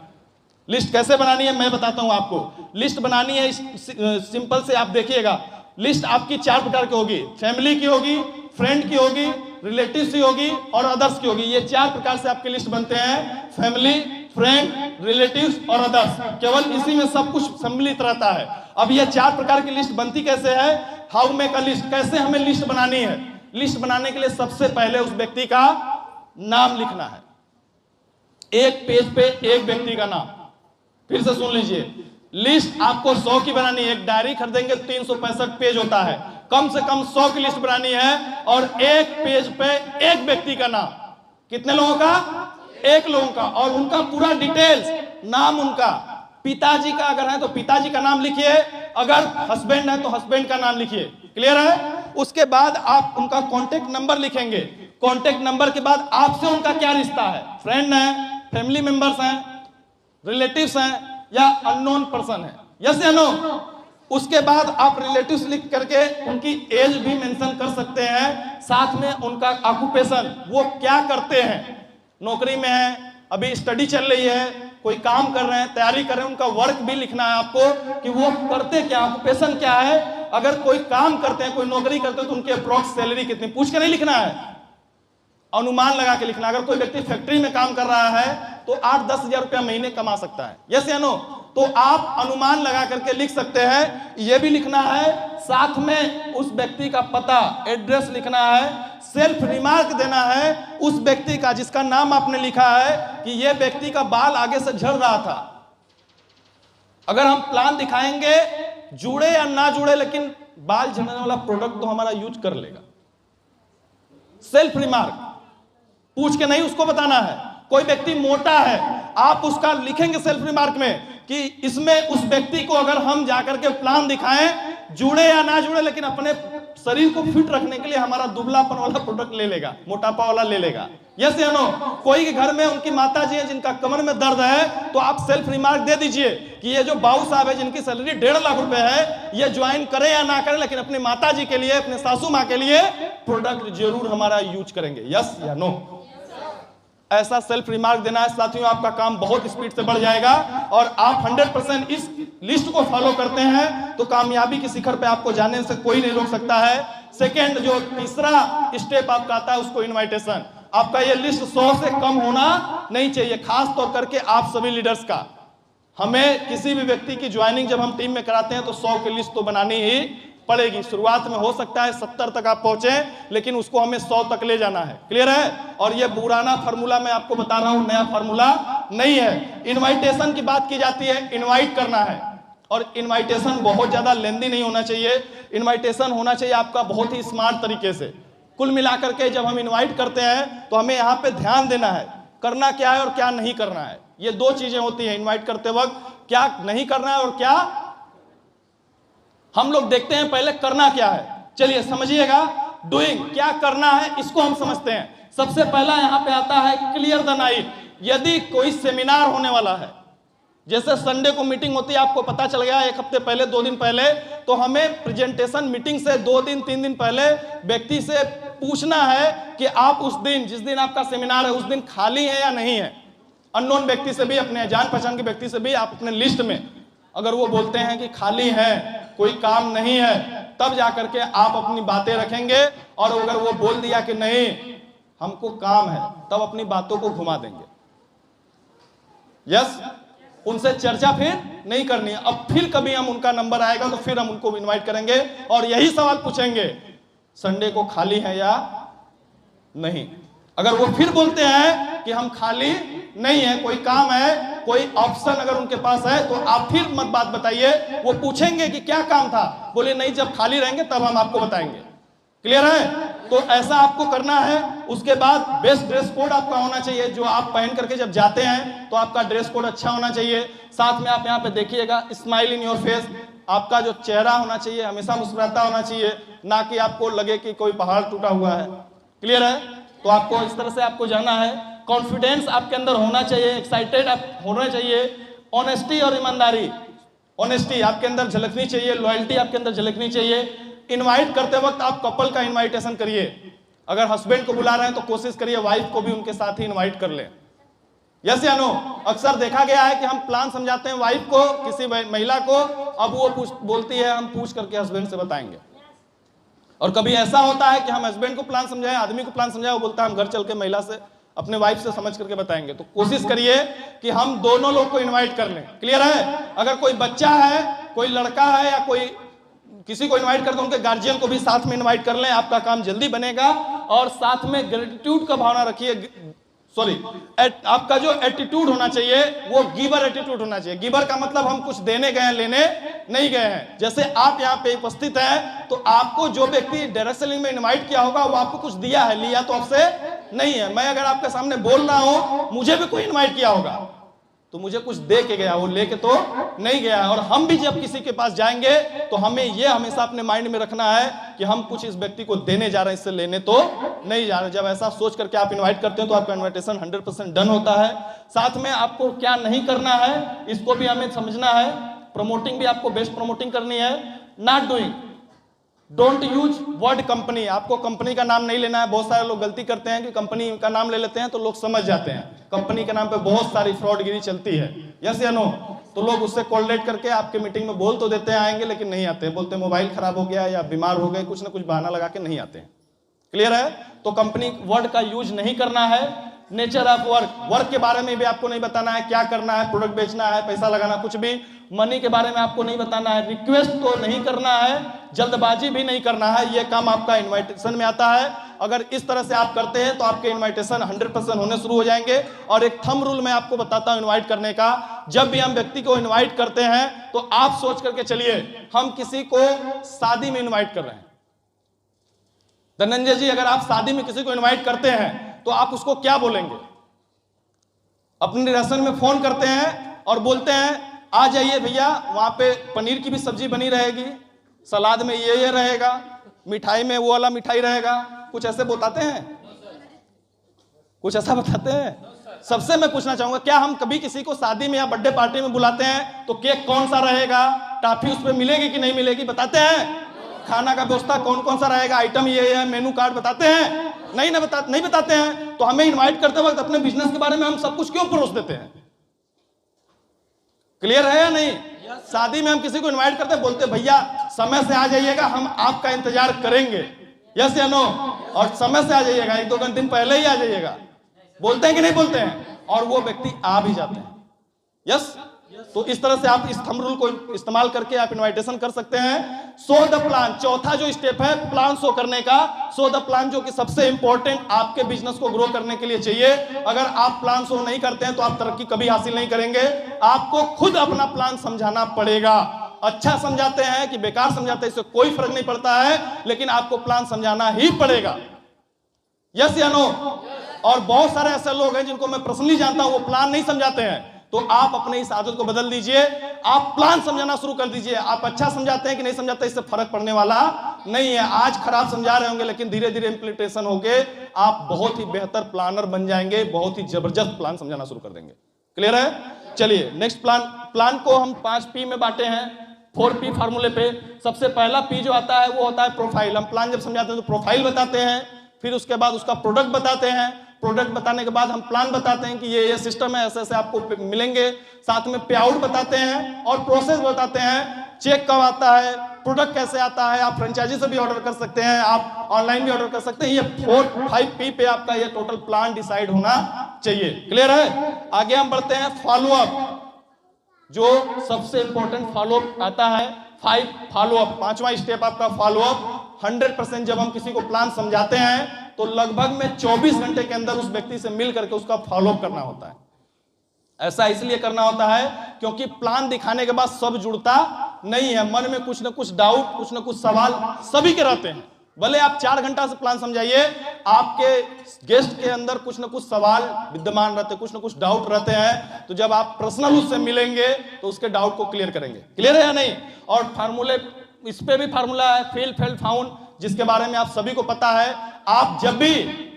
लिस्ट कैसे बनानी है मैं बताता हूं आपको। लिस्ट बनानी है सिंपल से, आप देखिएगा। लिस्ट आपकी 4 प्रकार की होगी, फैमिली की होगी, फ्रेंड की होगी, रिलेटिव्स की होगी और अदर्स की होगी। ये 4 प्रकार से आपके लिस्ट बनते हैं, फैमिली, फ्रेंड, रिलेटिव्स और अदर्स। केवल इसी में सब कुछ सम्मिलित रहता है। अब ये 4 प्रकार की लिस्ट बनती कैसे है? हाउ मेक अ लिस्ट, कैसे हमें लिस्ट बनानी है? लिस्ट बनाने के लिए सबसे पहले उस व्यक्ति का नाम लिखना है। एक पेज पे एक व्यक्ति का नाम। फिर से सुन लीजिए, लिस्ट आपको 100 की बनानी है। एक डायरी खरीदेंगे 365 पेज होता है, कम से कम 100 की लिस्ट बनानी है। और एक पेज पे एक व्यक्ति का नाम। कितने लोगों का? एक लोगों का। और उनका पूरा डिटेल्स, नाम उनका, पिताजी का अगर है तो पिताजी का नाम लिखिए, अगर हस्बैंड है तो हस्बैंड का नाम लिखिए। क्लियर है? उसके बाद आप उनका कॉन्टेक्ट नंबर लिखेंगे। कॉन्टेक्ट नंबर के बाद आपसे उनका क्या रिश्ता है, फ्रेंड है, फैमिली मेंबर्स हैं, रिलेटिव्स हैं या अननोन पर्सन है। यस या नो? उसके बाद आप रिलेटिव्स लिख करके उनकी एज भी मेंशन कर सकते हैं, साथ में उनका ऑक्यूपेशन, वो क्या करते हैं, नौकरी में है, अभी स्टडी चल रही है कोई काम कर रहे हैं, तैयारी कर रहे हैं, उनका वर्क भी लिखना है आपको कि वो करते क्या, ऑक्यूपेशन क्या है। अगर कोई काम करते हैं, कोई नौकरी करते हैं तो उनकी अप्रोक्स सैलरी कितनी, पूछ के नहीं लिखना है, अनुमान लगा के लिखना। अगर कोई व्यक्ति फैक्ट्री में काम कर रहा है तो 8-10 हजार रुपया महीने कमा सकता है, यस या नो, तो आप अनुमान लगा करके लिख सकते हैं। यह भी लिखना है, साथ में उस व्यक्ति का पता, एड्रेस लिखना है, सेल्फ रिमार्क देना है उस व्यक्ति का जिसका नाम आपने लिखा है कि यह व्यक्ति का बाल आगे से झड़ रहा था। अगर हम प्लान दिखाएंगे, जुड़े या ना जुड़े, लेकिन बाल झड़ने वाला प्रोडक्ट तो हमारा यूज कर लेगा। सेल्फ रिमार्क पूछ के नहीं उसको बताना है। कोई व्यक्ति मोटा है, आप उसका लिखेंगे सेल्फ रिमार्क में कि इसमें उस व्यक्ति को अगर हम जाकर के प्लान दिखाएं, जुड़े या ना जुड़े, लेकिन अपने शरीर को फिट रखने के लिए हमारा दुबलापन वाला प्रोडक्ट ले लेगा, मोटापा वाला ले लेगा, यस या नो। कोई के घर में उनकी माता जी है जिनका कमर में दर्द है, तो आप सेल्फ रिमार्क दे दीजिए कि ये जो बाबू साहब है जिनकी सैलरी 1.5 लाख रुपए है, ये ज्वाइन करे या ना करे, लेकिन अपनी माता जी के लिए, अपने सासू माँ के लिए प्रोडक्ट जरूर हमारा यूज करेंगे, यस या नो। ऐसा सेल्फ रिमार्क देना है साथियों, आपका काम बहुत स्पीड से बढ़ जाएगा और आप 100% इस लिस्ट को फॉलो करते हैं तो कामयाबी के शिखर पे आपको जाने से कोई नहीं रोक सकता है। सेकंड, जो तीसरा स्टेप आपका आता है उसको इनविटेशन। आपका ये लिस्ट 100 से कम होना नहीं चाहिए, खास तौर करके आप सभी लीडर्स का। हमें किसी भी व्यक्ति की ज्वाइनिंग जब हम टीम में कराते हैं तो 100 की लिस्ट तो बनानी ही पड़ेगी। शुरुआत में हो सकता है 70 तक आप पहुंचे, लेकिन उसको हमें 100 तक ले जाना है, क्लियर है। और ये पुराना फार्मूला मैं आपको बता रहा हूं, नया फार्मूला नहीं है। इनविटेशन की बात की जाती है, इनवाइट करना है, और इनविटेशन बहुत ज्यादा लेंदी नहीं होना चाहिए। इनविटेशन होना चाहिए आपका बहुत ही स्मार्ट तरीके से। कुल मिलाकर के जब हम इनवाइट करते हैं तो हमें यहाँ पे ध्यान देना है, करना क्या है और क्या नहीं करना है। ये दो चीजें होती हैं इनवाइट करते वक्त, क्या नहीं करना है और क्या हम लोग देखते हैं। पहले करना क्या है, चलिए समझिएगा। डूइंग, क्या करना है, इसको हम समझते हैं। सबसे पहला यहां पे आता है क्लियर द नाइट। यदि कोई सेमिनार होने वाला है, जैसे संडे को मीटिंग होती है, आपको पता चल गया 1 हफ्ते पहले, 2 दिन पहले, तो हमें प्रेजेंटेशन मीटिंग से 2 दिन 3 दिन पहले व्यक्ति से पूछना है कि आप उस दिन, जिस दिन आपका सेमिनार है, उस दिन खाली है या नहीं है। अननोन व्यक्ति से भी, अपने जान पहचान के व्यक्ति से भी आप अपने लिस्ट में अगर वो बोलते हैं कि खाली है, कोई काम नहीं है, तब जाकर के आप अपनी बातें रखेंगे। और अगर वो बोल दिया कि नहीं हमको काम है, तब अपनी बातों को घुमा देंगे, यस। उनसे चर्चा फिर नहीं करनी है। अब फिर कभी हम उनका नंबर आएगा तो फिर हम उनको इनवाइट करेंगे और यही सवाल पूछेंगे, संडे को खाली है या नहीं। अगर वो फिर बोलते हैं कि हम खाली नहीं है, कोई काम है, कोई ऑप्शन अगर उनके पास है, तो आप फिर मत बात बताइए। वो पूछेंगे कि क्या काम था, बोले नहीं जब खाली रहेंगे तब हम आपको बताएंगे, क्लियर है। तो ऐसा आपको करना है। उसके बाद बेस्ट ड्रेस कोड आपका होना चाहिए, जो आप पहन करके जब जाते हैं तो आपका ड्रेस कोड अच्छा होना चाहिए। साथ में आप यहाँ पे देखिएगा, स्माइल इन योर फेस, आपका जो चेहरा होना चाहिए हमेशा मुस्कुराता होना चाहिए, ना कि आपको लगे कि कोई पहाड़ टूटा हुआ है, क्लियर है। तो आपको इस तरह से आपको जाना है। कॉन्फिडेंस आपके अंदर होना चाहिए, एक्साइटेड आप होना चाहिए। ऑनेस्टी और ईमानदारी, ऑनेस्टी आपके अंदर झलकनी चाहिए, लॉयल्टी आपके अंदर झलकनी चाहिए। इनवाइट करते वक्त आप कपल का इनविटेशन करिए। अगर हस्बैंड को बुला रहे हैं तो कोशिश करिए वाइफ को भी उनके साथ ही इनवाइट कर लें, यस या नो। अक्सर देखा गया है कि हम प्लान समझाते हैं वाइफ को, किसी महिला को, अब वो बोलती है हम पूछ करके हस्बैंड से बताएंगे। और कभी ऐसा होता है कि हम हस्बैंड को प्लान समझाएं, आदमी को प्लान समझाएं, वो बोलता है हम घर चल के महिला से, अपने वाइफ से समझ करके बताएंगे। तो कोशिश करिए कि हम दोनों लोग को इनवाइट कर लें, क्लियर है। अगर कोई बच्चा है, कोई लड़का है, या कोई किसी को इनवाइट करते उनके गार्जियन को भी साथ में इनवाइट कर लें, आपका काम जल्दी बनेगा। और साथ में ग्रेटिट्यूड का भावना रखिए, आपका जो एटीट्यूड होना चाहिए वो गिवर एटीट्यूड होना चाहिए। गिवर का मतलब हम कुछ देने गए हैं, लेने नहीं गए हैं। जैसे आप यहाँ पे उपस्थित हैं तो आपको जो व्यक्ति डायरेक्ट सेलिंग में इनवाइट किया होगा वो आपको कुछ दिया है, लिया तो आपसे नहीं है। मैं अगर आपके सामने बोल रहा हूं, मुझे भी कोई इनवाइट किया होगा तो मुझे कुछ दे के गया, वो लेके तो नहीं गया है। और हम भी जब किसी के पास जाएंगे तो हमें ये हमेशा अपने माइंड में रखना है कि हम कुछ इस व्यक्ति को देने जा रहे हैं, इससे लेने तो नहीं जा रहे। जब ऐसा सोच करके आप इनवाइट करते हैं तो आपका इनविटेशन 100% डन होता है। साथ में आपको क्या नहीं करना है इसको भी हमें समझना है। प्रमोटिंग भी आपको बेस्ट प्रमोटिंग करनी है। Not doing, don't use word company. आपको कंपनी का नाम नहीं लेना है। बहुत सारे लोग गलती करते हैं कि कंपनी का नाम ले लेते हैं तो लोग समझ जाते हैं। कंपनी के नाम पे बहुत सारी फ्रॉडगिरी चलती है, यस या नो। तो लोग उससे कोऑर्डिनेट करके आपके मीटिंग में बोल तो देते हैं आएंगे, लेकिन नहीं आते। बोलते हैं मोबाइल खराब हो गया या बीमार हो गए, कुछ ना कुछ बहाना लगा के नहीं आते हैं। क्लियर है? तो कंपनी वर्ड का यूज नहीं करना है। नेचर ऑफ वर्क, वर्क के बारे में भी आपको नहीं बताना है, क्या करना है, प्रोडक्ट बेचना है, पैसा लगाना, कुछ भी। मनी के बारे में आपको नहीं बताना है। रिक्वेस्ट तो नहीं करना है, जल्दबाजी भी नहीं करना है। ये काम आपका इनविटेशन में आता है। अगर इस तरह से आप करते हैं तो आपके इनविटेशन 100% होने शुरू हो जाएंगे। और एक थंब रूल मैं आपको बताता हूं इनवाइट करने का। जब भी हम व्यक्ति को इनवाइट करते हैं तो आप सोच करके चलिए हम किसी को शादी में इनवाइट कर रहे हैं। धनंजय जी, अगर आप शादी में किसी को इनवाइट करते हैं तो आप उसको क्या बोलेंगे? अपने रसम में फोन करते हैं और बोलते हैं आ जाइए भैया, वहां पे पनीर की भी सब्जी बनी रहेगी, सलाद में ये रहेगा, मिठाई में वो वाला मिठाई रहेगा। कुछ ऐसे बताते हैं? कुछ ऐसा बताते हैं? सबसे मैं पूछना चाहूंगा, क्या हम कभी किसी को शादी में या बर्थडे पार्टी में बुलाते हैं तो केक कौन सा रहेगा, टॉफी उस पर मिलेगी कि नहीं मिलेगी, बताते हैं? खाना का व्यवस्था कौन कौन सा रहेगा, आइटम ये है, मेनू कार्ड बताते हैं? नहीं बताते हैं। तो हमें इनवाइट करते वक्त अपने बिजनेस के बारे में हम सब कुछ क्यों परोस देते हैं? क्लियर है या नहीं? शादी में हम किसी को इनवाइट करते हैं, बोलते हैं भैया समय से आ जाइएगा, हम आपका इंतजार करेंगे, यस या नो। और समय से आ जाइएगा, 1-2 दिन पहले ही आ जाइएगा। बोलते हैं कि नहीं बोलते हैं? और वो व्यक्ति आ भी जाते हैं, यस। तो इस तरह से आप इस थंब रूल को इस्तेमाल करके आप इनविटेशन कर सकते हैं। शो द प्लान, चौथा जो स्टेप है प्लान शो करने का। शो द प्लान, जो कि सबसे इंपॉर्टेंट आपके बिजनेस को ग्रो करने के लिए चाहिए। अगर आप प्लान शो नहीं करते हैं तो आप तरक्की कभी हासिल नहीं करेंगे। आपको खुद अपना प्लान समझाना पड़ेगा। अच्छा समझाते हैं कि बेकार समझाते हैं, इससे कोई फर्क नहीं पड़ता है, लेकिन आपको प्लान समझाना ही पड़ेगा, यस या नो। और बहुत सारे ऐसे लोग हैं जिनको मैं पर्सनली जानता हूं, वो प्लान नहीं समझाते हैं। तो आप अपने इस आदत को बदल दीजिए, आप प्लान समझाना शुरू कर दीजिए। आप अच्छा समझाते हैं कि नहीं समझाते, इससे फर्क पड़ने वाला नहीं है। आज खराब समझा रहे होंगे, लेकिन धीरे धीरे इंप्लीमेंटेशन होके आप बहुत ही बेहतर प्लानर बन जाएंगे, बहुत ही जबरदस्त प्लान समझाना शुरू कर देंगे। क्लियर है? चलिए नेक्स्ट प्लान को हम 5P में बांटे हैं, 4P फार्मूले पे। सबसे पहला P जो आता है वो होता है प्रोफाइल। हम प्लान जब समझाते हैं तो प्रोफाइल बताते हैं, फिर उसके बाद उसका प्रोडक्ट बताते हैं। प्रोडक्ट बताने के बाद हम प्लान बताते हैं कि ये सिस्टम है, ऐसे ऐसे आपको मिलेंगे। साथ में पे आउट बताते हैं और प्रोसेस बताते हैं। चेक कब आता है, प्रोडक्ट कैसे आता है, आप फ्रेंचाइजी से भी ऑर्डर कर सकते हैं, आप ऑनलाइन भी ऑर्डर कर सकते हैं। ये 4-5P पे आपका ये टोटल प्लान डिसाइड होना चाहिए। क्लियर है? आगे हम बढ़ते हैं फॉलोअप। जो सबसे इंपॉर्टेंट फॉलोअप आता है 5 फॉलोअप, 5वां स्टेप आपका फॉलोअप। 100% जब हम किसी को प्लान समझाते हैं तो लगभग में 24 घंटे के अंदर उस व्यक्ति से मिल करके उसका फॉलोअप करना होता है। ऐसा इसलिए करना होता है क्योंकि प्लान दिखाने के बाद सब जुड़ता नहीं है। मन में कुछ ना कुछ डाउट, कुछ ना कुछ सवाल सभी के रहते हैं। भले आप 4 घंटा से प्लान समझाइए, आपके गेस्ट के अंदर कुछ ना कुछ सवाल विद्यमान रहते, कुछ ना कुछ डाउट रहते हैं। तो जब आप पर्सनल उससे मिलेंगे तो उसके डाउट को क्लियर करेंगे। क्लियर है या नहीं? और फार्मूले, इस पे भी फार्मूला है फील फेल फाउंड, जिसके बारे में आप सभी को पता है। आप जब भी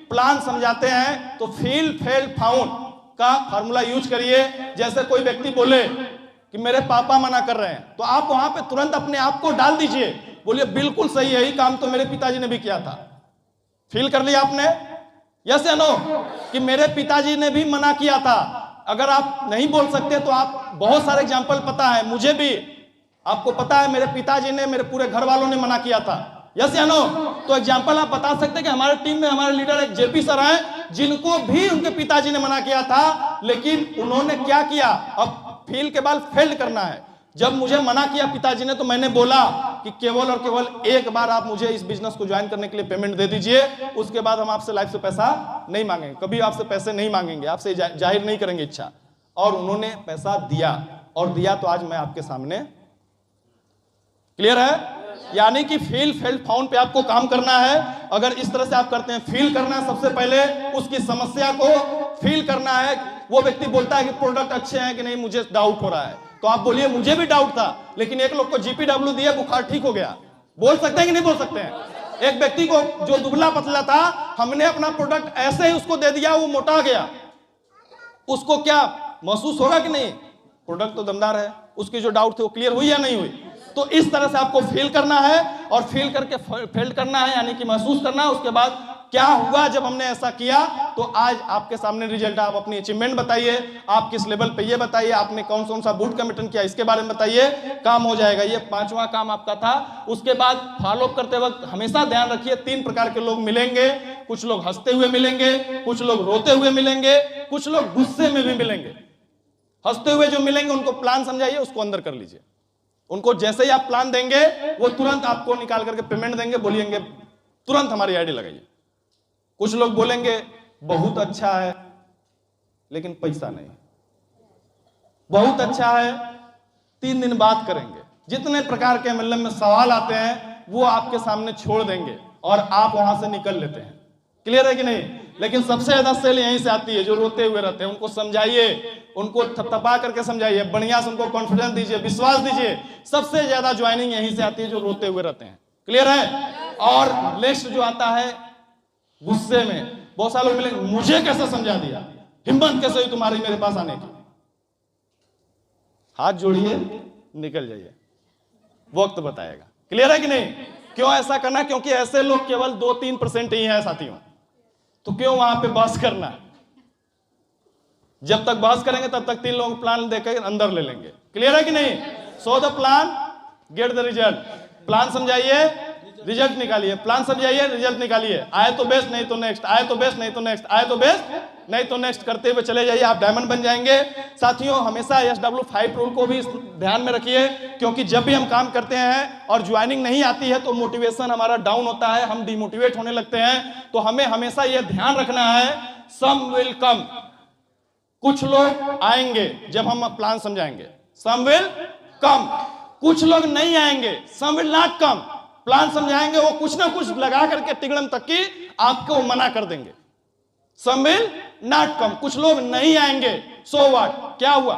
प्लान समझाते हैं तो फील फेल फाउंड का फार्मूला यूज करिए। जैसे कोई व्यक्ति बोले कि मेरे पापा मना कर रहे हैं, तो आप वहां पे तुरंत अपने आप को डाल दीजिए, बोलिए बिल्कुल सही है, यही काम तो मेरे पिताजी ने भी किया था। फील कर लिया आपने, यस या नो, कि मेरे पिताजी ने भी मना किया था। अगर आप नहीं बोल सकते तो आप बहुत सारे एग्जाम्पल पता है, मुझे भी, आपको पता है मेरे पिताजी ने, मेरे पूरे घर वालों ने मना किया था, यस या नो। तो एग्जाम्पल आप बता सकते हैं कि हमारे टीम में हमारे लीडर एक जेपी सर हैं, जिनको भी उनके पिताजी ने मना किया था, लेकिन उन्होंने क्या किया, अब फील के बाद फेल्ड करना है। जब मुझे मना किया पिताजी ने तो मैंने बोला कि केवल और केवल एक बार आप मुझे इस बिजनेस को ज्वाइन करने के लिए पेमेंट दे दीजिए, उसके बाद हम आपसे लाइफ से पैसा नहीं मांगेंगे, कभी आपसे पैसे नहीं मांगेंगे, आपसे जाहिर नहीं करेंगे इच्छा। और उन्होंने पैसा दिया, और दिया तो आज मैं आपके सामने। क्लियर है? यानी कि फील फेल्ड फाउंड पे आपको काम करना है। अगर इस तरह से आप करते हैं, फील करना है, सबसे पहले उसकी समस्या को फील करना है। वो व्यक्ति बोलता है कि प्रोडक्ट अच्छे हैं कि नहीं, मुझे डाउट हो रहा है, तो आप बोलिए मुझे भी डाउट था, लेकिन एक लोग को GPW दिया, बुखार ठीक हो गया। बोल सकते हैं कि नहीं बोल सकते हैं? एक व्यक्ति को जो दुबला पतला था, हमने अपना प्रोडक्ट ऐसे ही उसको दे दिया, वो मोटा गया। उसको क्या महसूस होगा कि नहीं? प्रोडक्ट तो दमदार है, उसकी जो डाउट थी वो क्लियर हुई या नहीं हुई? तो इस तरह से आपको फील करना है, और फील करके फेल्ट करना है, यानी कि महसूस करना है। उसके बाद क्या हुआ जब हमने ऐसा किया, तो आज आपके सामने रिजल्ट। आप अपनी अचीवमेंट बताइए, आप किस लेवल पे, ये बताइए आपने कौन सा बूट कैंप अटेंड किया, इसके बारे में बताइए, काम हो जाएगा। ये 5वां काम आपका था। उसके बाद फॉलो करते वक्त हमेशा ध्यान रखिए 3 प्रकार के लोग मिलेंगे। कुछ लोग हंसते हुए मिलेंगे, कुछ लोग रोते हुए मिलेंगे, कुछ लोग गुस्से में भी मिलेंगे। हंसते हुए जो मिलेंगे उनको प्लान समझाइए, उसको अंदर कर लीजिए। उनको जैसे ही आप प्लान देंगे वो तुरंत आपको निकाल करके पेमेंट देंगे, बोलिएंगे तुरंत हमारी आईडी लगाइए। कुछ लोग बोलेंगे बहुत अच्छा है लेकिन पैसा नहीं, बहुत अच्छा है 3 दिन बात करेंगे। जितने प्रकार के एमएलएम में सवाल आते हैं वो आपके सामने छोड़ देंगे और आप वहां से निकल लेते हैं। क्लियर है कि नहीं? लेकिन सबसे ज्यादा सेल यहीं से आती है, जो रोते हुए रहते हैं। उनको समझाइए, उनको थपथपा करके समझाइए, बढ़िया से उनको कॉन्फिडेंस दीजिए, विश्वास दीजिए। सबसे ज्यादा ज्वाइनिंग यहीं से आती है, जो रोते हुए रहते हैं। क्लियर है? और नेक्स्ट जो आता है गुस्से में, बहुत सारे लोग मिलेंगे, मुझे कैसे समझा दिया, हिम्मत कैसे हुई तुम्हारी मेरे पास आने की। हाथ जोड़िए, निकल जाइए, वक्त बताएगा। क्लियर है कि नहीं? क्यों ऐसा करना? क्योंकि ऐसे लोग केवल 2-3% ही हैं साथियों। तो क्यों वहां पे बहस करना? जब तक बहस करेंगे तब तक 3 लोग प्लान देकर अंदर ले लेंगे। क्लियर है कि नहीं? So the plan get the result. Plan समझाइए, रिजल्ट निकालिए, प्लान समझाइए, रिजल्ट निकालिए। आए तो बेस्ट, नहीं तो नेक्स्ट, आए तो बेस्ट, नहीं तो नेक्स्ट, आए तो बेस्ट, नहीं तो नेक्स्ट करते हुए चले जाइए, आप डायमंड बन जाएंगे। साथियों, हमेशा SW5 रूल को भी ध्यान में रखिए, क्योंकि जब भी हम काम करते हैं और ज्वाइनिंग नहीं आती है तो मोटिवेशन हमारा डाउन होता है, हम डिमोटिवेट होने लगते हैं। तो हमें हमेशा यह ध्यान रखना है, सम विल कम, कुछ लोग आएंगे जब हम प्लान समझाएंगे, सम विल कम। कुछ लोग नहीं आएंगे, सम विल नॉट कम। प्लान समझाएंगे, वो कुछ ना कुछ लगा करके तिगड़म तक की आपको मना कर देंगे, सम विल नॉट कम। कुछ लोग नहीं आएंगे, सो व्हाट, क्या हुआ,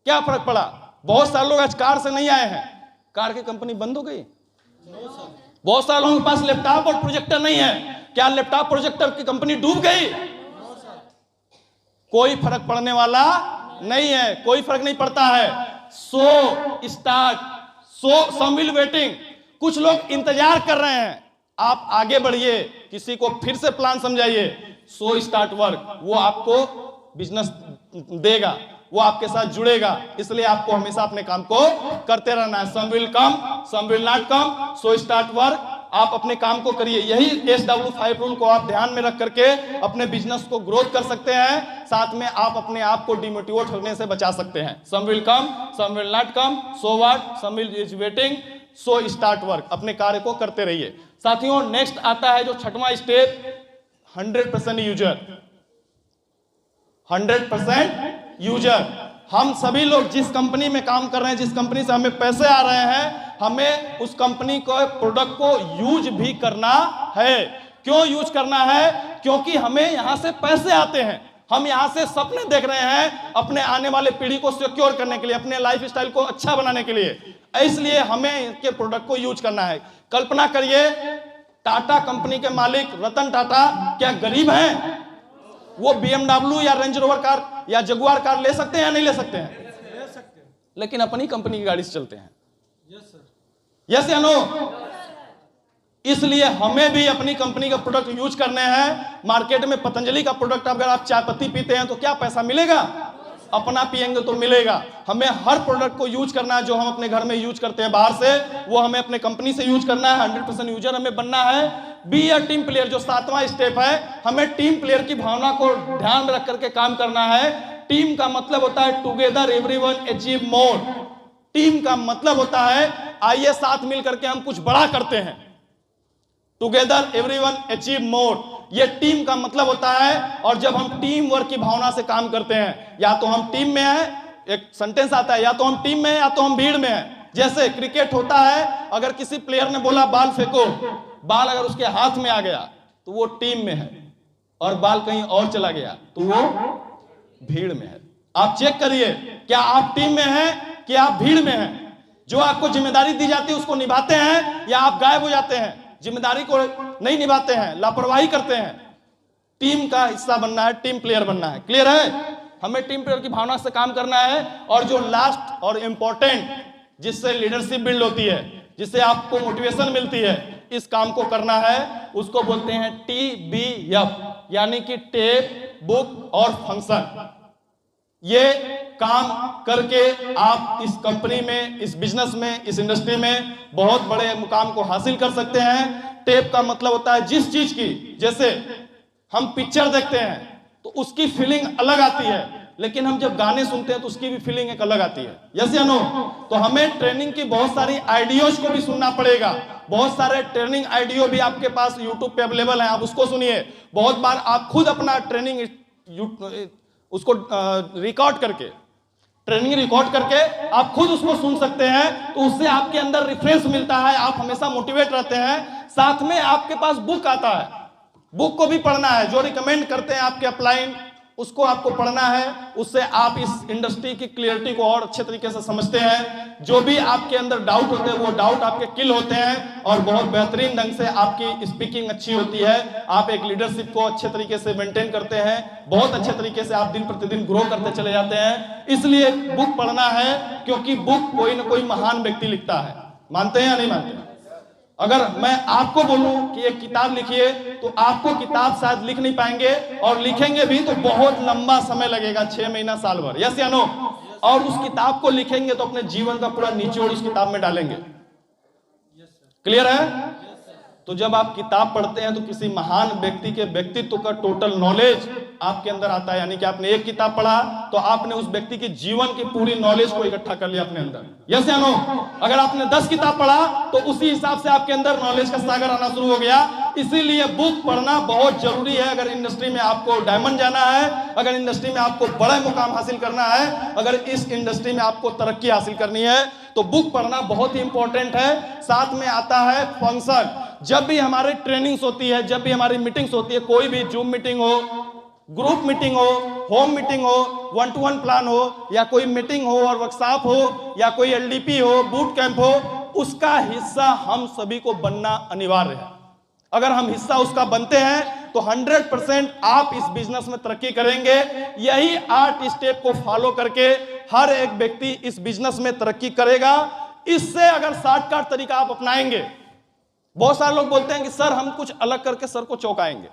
क्या फर्क पड़ा? बहुत सारे लोग आज कार से नहीं आए हैं, कार की कंपनी बंद हो गई। बहुत सारे लोगों के पास लैपटॉप और प्रोजेक्टर नहीं है, क्या लैपटॉप प्रोजेक्टर की कंपनी डूब गई? कोई फर्क पड़ने वाला नहीं है, कोई फर्क नहीं पड़ता है। So start, so some will waiting. कुछ लोग इंतजार कर रहे हैं, आप आगे बढ़िए, किसी को फिर से प्लान समझाइए, सो स्टार्ट वर्क। वो आपको बिजनेस देगा, वो आपके साथ जुड़ेगा। इसलिए आपको हमेशा अपने काम को करते रहना है। Some will come, some will not come, so start work. आप अपने काम को करिए। यही SW5 रूल को आप ध्यान में रख करके अपने बिजनेस को ग्रोथ कर सकते हैं। साथ में आप अपने आप को डिमोटिवेट होने से बचा सकते हैं। Some will come, some will not come, so what, some will is waiting, so start work. अपने कार्य को करते रहिए। साथियों, नेक्स्ट आता है जो 6वां स्टेप, 100% यूजर। 100% यूजर। हम सभी लोग जिस कंपनी में काम कर रहे हैं, जिस कंपनी से हमें पैसे आ रहे हैं, हमें उस कंपनी को, प्रोडक्ट को यूज भी करना है। क्यों यूज करना है? क्योंकि हमें यहां से पैसे आते हैं। हम यहां से सपने देख रहे हैं अपने आने वाले पीढ़ी को सिक्योर करने के लिए, अपने लाइफ स्टाइल को अच्छा बनाने के लिए। इसलिए हमें इनके प्रोडक्ट को यूज करना है। कल्पना करिए, टाटा कंपनी के मालिक रतन टाटा क्या गरीब हैं? वो BMW या रेंज रोवर कार या जगुआर कार ले सकते हैं या नहीं ले सकते हैं? ले सकते हैं। लेकिन अपनी कंपनी की गाड़ी से चलते हैं। यस सर, यस या नो? इसलिए हमें भी अपनी कंपनी का प्रोडक्ट यूज करने हैं। मार्केट में पतंजलि का प्रोडक्ट, अगर आप चाय पत्ती पीते हैं तो क्या पैसा मिलेगा? अपना पिएंगे तो मिलेगा। हमें हर प्रोडक्ट को यूज करना है जो हम अपने घर में यूज करते हैं बाहर से, वो हमें अपने कंपनी से यूज करना है। 100% यूजर हमें बनना है। बी अ टीम प्लेयर, जो 7वां स्टेप है, हमें टीम प्लेयर की भावना को ध्यान में रख करके काम करना है। टीम का मतलब होता है together everyone achieve more. Team का मतलब होता है आइए साथ मिल करके हम कुछ बड़ा करते हैं। टुगेदर एवरीवन अचीव मोर, ये टीम का मतलब होता है। और जब हम टीम वर्क की भावना से काम करते हैं, या तो हम टीम में हैं, एक सेंटेंस आता है, या तो हम टीम में हैं या तो हम भीड़ में हैं। जैसे क्रिकेट होता है, अगर किसी प्लेयर ने बोला बाल फेंको, बाल अगर उसके हाथ में आ गया तो वो टीम में है, और बाल कहीं और चला गया तो वो भीड़ में है। आप चेक करिए, क्या आप टीम में हैं कि आप भीड़ में हैं? जो आपको जिम्मेदारी दी जाती है उसको निभाते हैं, या आप गायब हो जाते हैं, जिम्मेदारी को नहीं निभाते हैं, लापरवाही करते हैं? टीम का हिस्सा बनना है, टीम प्लेयर बनना है। क्लियर है? हमें टीम प्लेयर की भावना से काम करना है। और जो लास्ट और इंपॉर्टेंट जिससे लीडरशिप बिल्ड होती है, जिससे आपको मोटिवेशन मिलती है, इस काम को करना है, उसको बोलते हैं TBF, यानी कि टेप, बुक और फंक्शन। ये काम करके आप इस कंपनी में, इस बिजनेस में, इस इंडस्ट्री में बहुत बड़े मुकाम को हासिल कर सकते हैं। टेप का मतलब होता है जिस चीज की, जैसे हम पिक्चर देखते हैं तो उसकी फीलिंग अलग आती है, लेकिन हम जब गाने सुनते हैं तो उसकी भी फीलिंग एक अलग आती है, यस या नो? तो हमें ट्रेनिंग की बहुत सारी आइडियोज को भी सुनना पड़ेगा। बहुत सारे ट्रेनिंग आइडियो भी आपके पास यूट्यूब पे अवेलेबल है, आप उसको सुनिए। बहुत बार आप खुद अपना ट्रेनिंग उसको रिकॉर्ड करके, ट्रेनिंग रिकॉर्ड करके आप खुद उसको सुन सकते हैं, तो उससे आपके अंदर रिफ्रेश मिलता है, आप हमेशा मोटिवेट रहते हैं। साथ में आपके पास बुक आता है, बुक को भी पढ़ना है, जो रिकमेंड करते हैं आपके अपलाइन, उसको आपको पढ़ना है। उससे आप इस इंडस्ट्री की क्लियरिटी को और अच्छे तरीके से समझते हैं। जो भी आपके अंदर डाउट होते हैं वो डाउट आपके किल होते हैं और बहुत बेहतरीन ढंग से आपकी स्पीकिंग अच्छी होती है। आप एक लीडरशिप को अच्छे तरीके से मेंटेन करते हैं, बहुत अच्छे तरीके से आप दिन प्रतिदिन ग्रो करते चले जाते हैं। इसलिए बुक पढ़ना है, क्योंकि बुक कोई ना कोई महान व्यक्ति लिखता है। मानते हैं या नहीं मानते? अगर मैं आपको बोलूं कि एक किताब लिखिए, तो आपको किताब शायद लिख नहीं पाएंगे, और लिखेंगे भी तो बहुत लंबा समय लगेगा, 6 महीना साल भर, यस या नो? और उस किताब को लिखेंगे तो अपने जीवन का पूरा निचोड़ उस किताब में डालेंगे। क्लियर है? तो जब आप किताब पढ़ते हैं तो किसी महान व्यक्ति के व्यक्तित्व का टोटल नॉलेज आपके अंदर आता है। यानी कि आपने एक किताब पढ़ा तो आपने उस व्यक्ति के जीवन की पूरी नॉलेज को इकट्ठा कर लिया अपने अंदर, यस या नो? अगर आपने 10 किताब पढ़ा तो उसी हिसाब से आपके अंदर नॉलेज का सागर आना शुरू हो गया। इसीलिए बुक पढ़ना बहुत जरूरी है। अगर इंडस्ट्री में आपको डायमंड जाना है, अगर इंडस्ट्री में आपको बड़ा मुकाम हासिल करना है, अगर इस इंडस्ट्री में आपको तरक्की हासिल करनी है, तो बुक पढ़ना बहुत ही इंपॉर्टेंट है। साथ में आता है फंक्शन। जब भी हमारी ट्रेनिंग्स होती है, जब भी हमारी मीटिंग्स होती है, कोई भी जूम मीटिंग हो, ग्रुप मीटिंग हो, होम मीटिंग हो, 1-to-1 प्लान हो, या कोई मीटिंग हो और वर्कशॉप हो, या कोई LDP हो, बूट कैंप हो, उसका हिस्सा हम सभी को बनना अनिवार्य है। अगर हम हिस्सा उसका बनते हैं तो 100% आप इस बिजनेस में तरक्की करेंगे। यही 8 स्टेप को फॉलो करके हर एक व्यक्ति इस बिजनेस में तरक्की करेगा। इससे अगर शॉर्टकट तरीका आप अपनाएंगे, बहुत सारे लोग बोलते हैं कि सर हम कुछ अलग करके सर को चौंकाएंगे,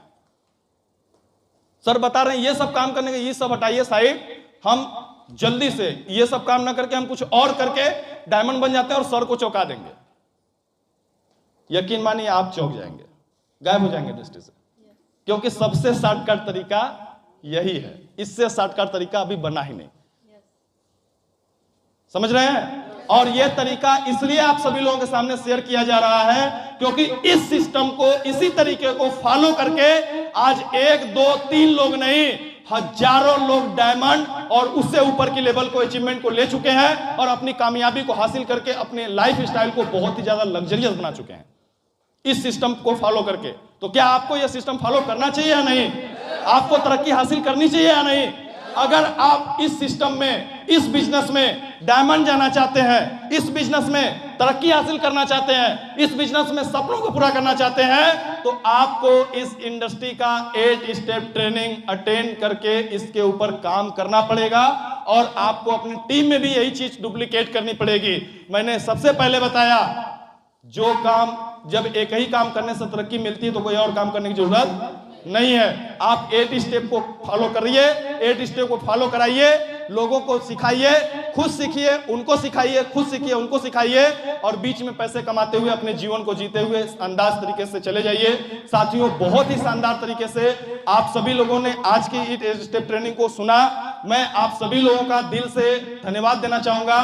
सर बता रहे हैं ये सब काम करने के, ये सब हटाइए साइड, हम जल्दी से ये सब काम ना करके हम कुछ और करके डायमंड बन जाते हैं और सर को चौंका देंगे। यकीन मानिए आप चौंक जाएंगे, गायब हो जाएंगे दृष्टि से, क्योंकि सबसे शॉर्टकट तरीका यही है। इससे शॉर्टकट तरीका अभी बना ही नहीं, समझ रहे हैं? और यह तरीका इसलिए आप सभी लोगों के सामने शेयर किया जा रहा है क्योंकि इस सिस्टम को, इसी तरीके को फॉलो करके आज 1, 2, 3 लोग नहीं, हजारों लोग डायमंड और उससे ऊपर की लेवल को, अचीवमेंट को ले चुके हैं और अपनी कामयाबी को हासिल करके अपने लाइफ स्टाइल को बहुत ही ज्यादा लग्जरियस बना चुके हैं इस सिस्टम को फॉलो करके। तो क्या आपको यह सिस्टम फॉलो करना चाहिए या नहीं? आपको तरक्की हासिल करनी चाहिए या नहीं? अगर आप इस सिस्टम में, इस बिजनेस में डायमंड जाना चाहते हैं, इस बिजनेस में तरक्की हासिल करना चाहते हैं, इस बिजनेस में सपनों को पूरा करना चाहते हैं, तो आपको इस इंडस्ट्री का 8 स्टेप ट्रेनिंग अटेंड करके इसके ऊपर काम करना पड़ेगा और आपको अपनी टीम में भी यही चीज डुप्लीकेट करनी पड़ेगी। मैंने सबसे पहले बताया, जो काम, जब एक ही काम करने से तरक्की मिलती है तो कोई और काम करने की जरूरत नहीं है। आप 8 स्टेप को फॉलो करिए, 8 स्टेप को फॉलो कराइए, लोगों को सिखाइए, खुद सीखिए, उनको सिखाइए, खुद सीखिए, उनको सिखाइए, और बीच में पैसे कमाते हुए अपने जीवन को जीते हुए अंदाज तरीके से चले जाइए। साथियों, बहुत ही शानदार तरीके से आप सभी लोगों ने आज की 8 स्टेप ट्रेनिंग को सुना। मैं आप सभी लोगों का दिल से धन्यवाद देना चाहूंगा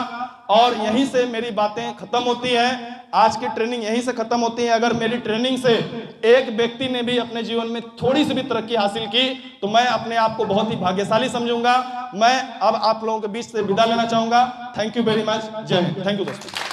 और यहीं से मेरी बातें खत्म होती हैं। आज की ट्रेनिंग यहीं से खत्म होती है। अगर मेरी ट्रेनिंग से एक व्यक्ति ने भी अपने जीवन में थोड़ी सी भी तरक्की हासिल की तो मैं अपने आप को बहुत ही भाग्यशाली समझूंगा। मैं अब आप लोगों के बीच से विदा लेना चाहूंगा। Thank you very much. जय हिंद। थैंक यू दोस्तों।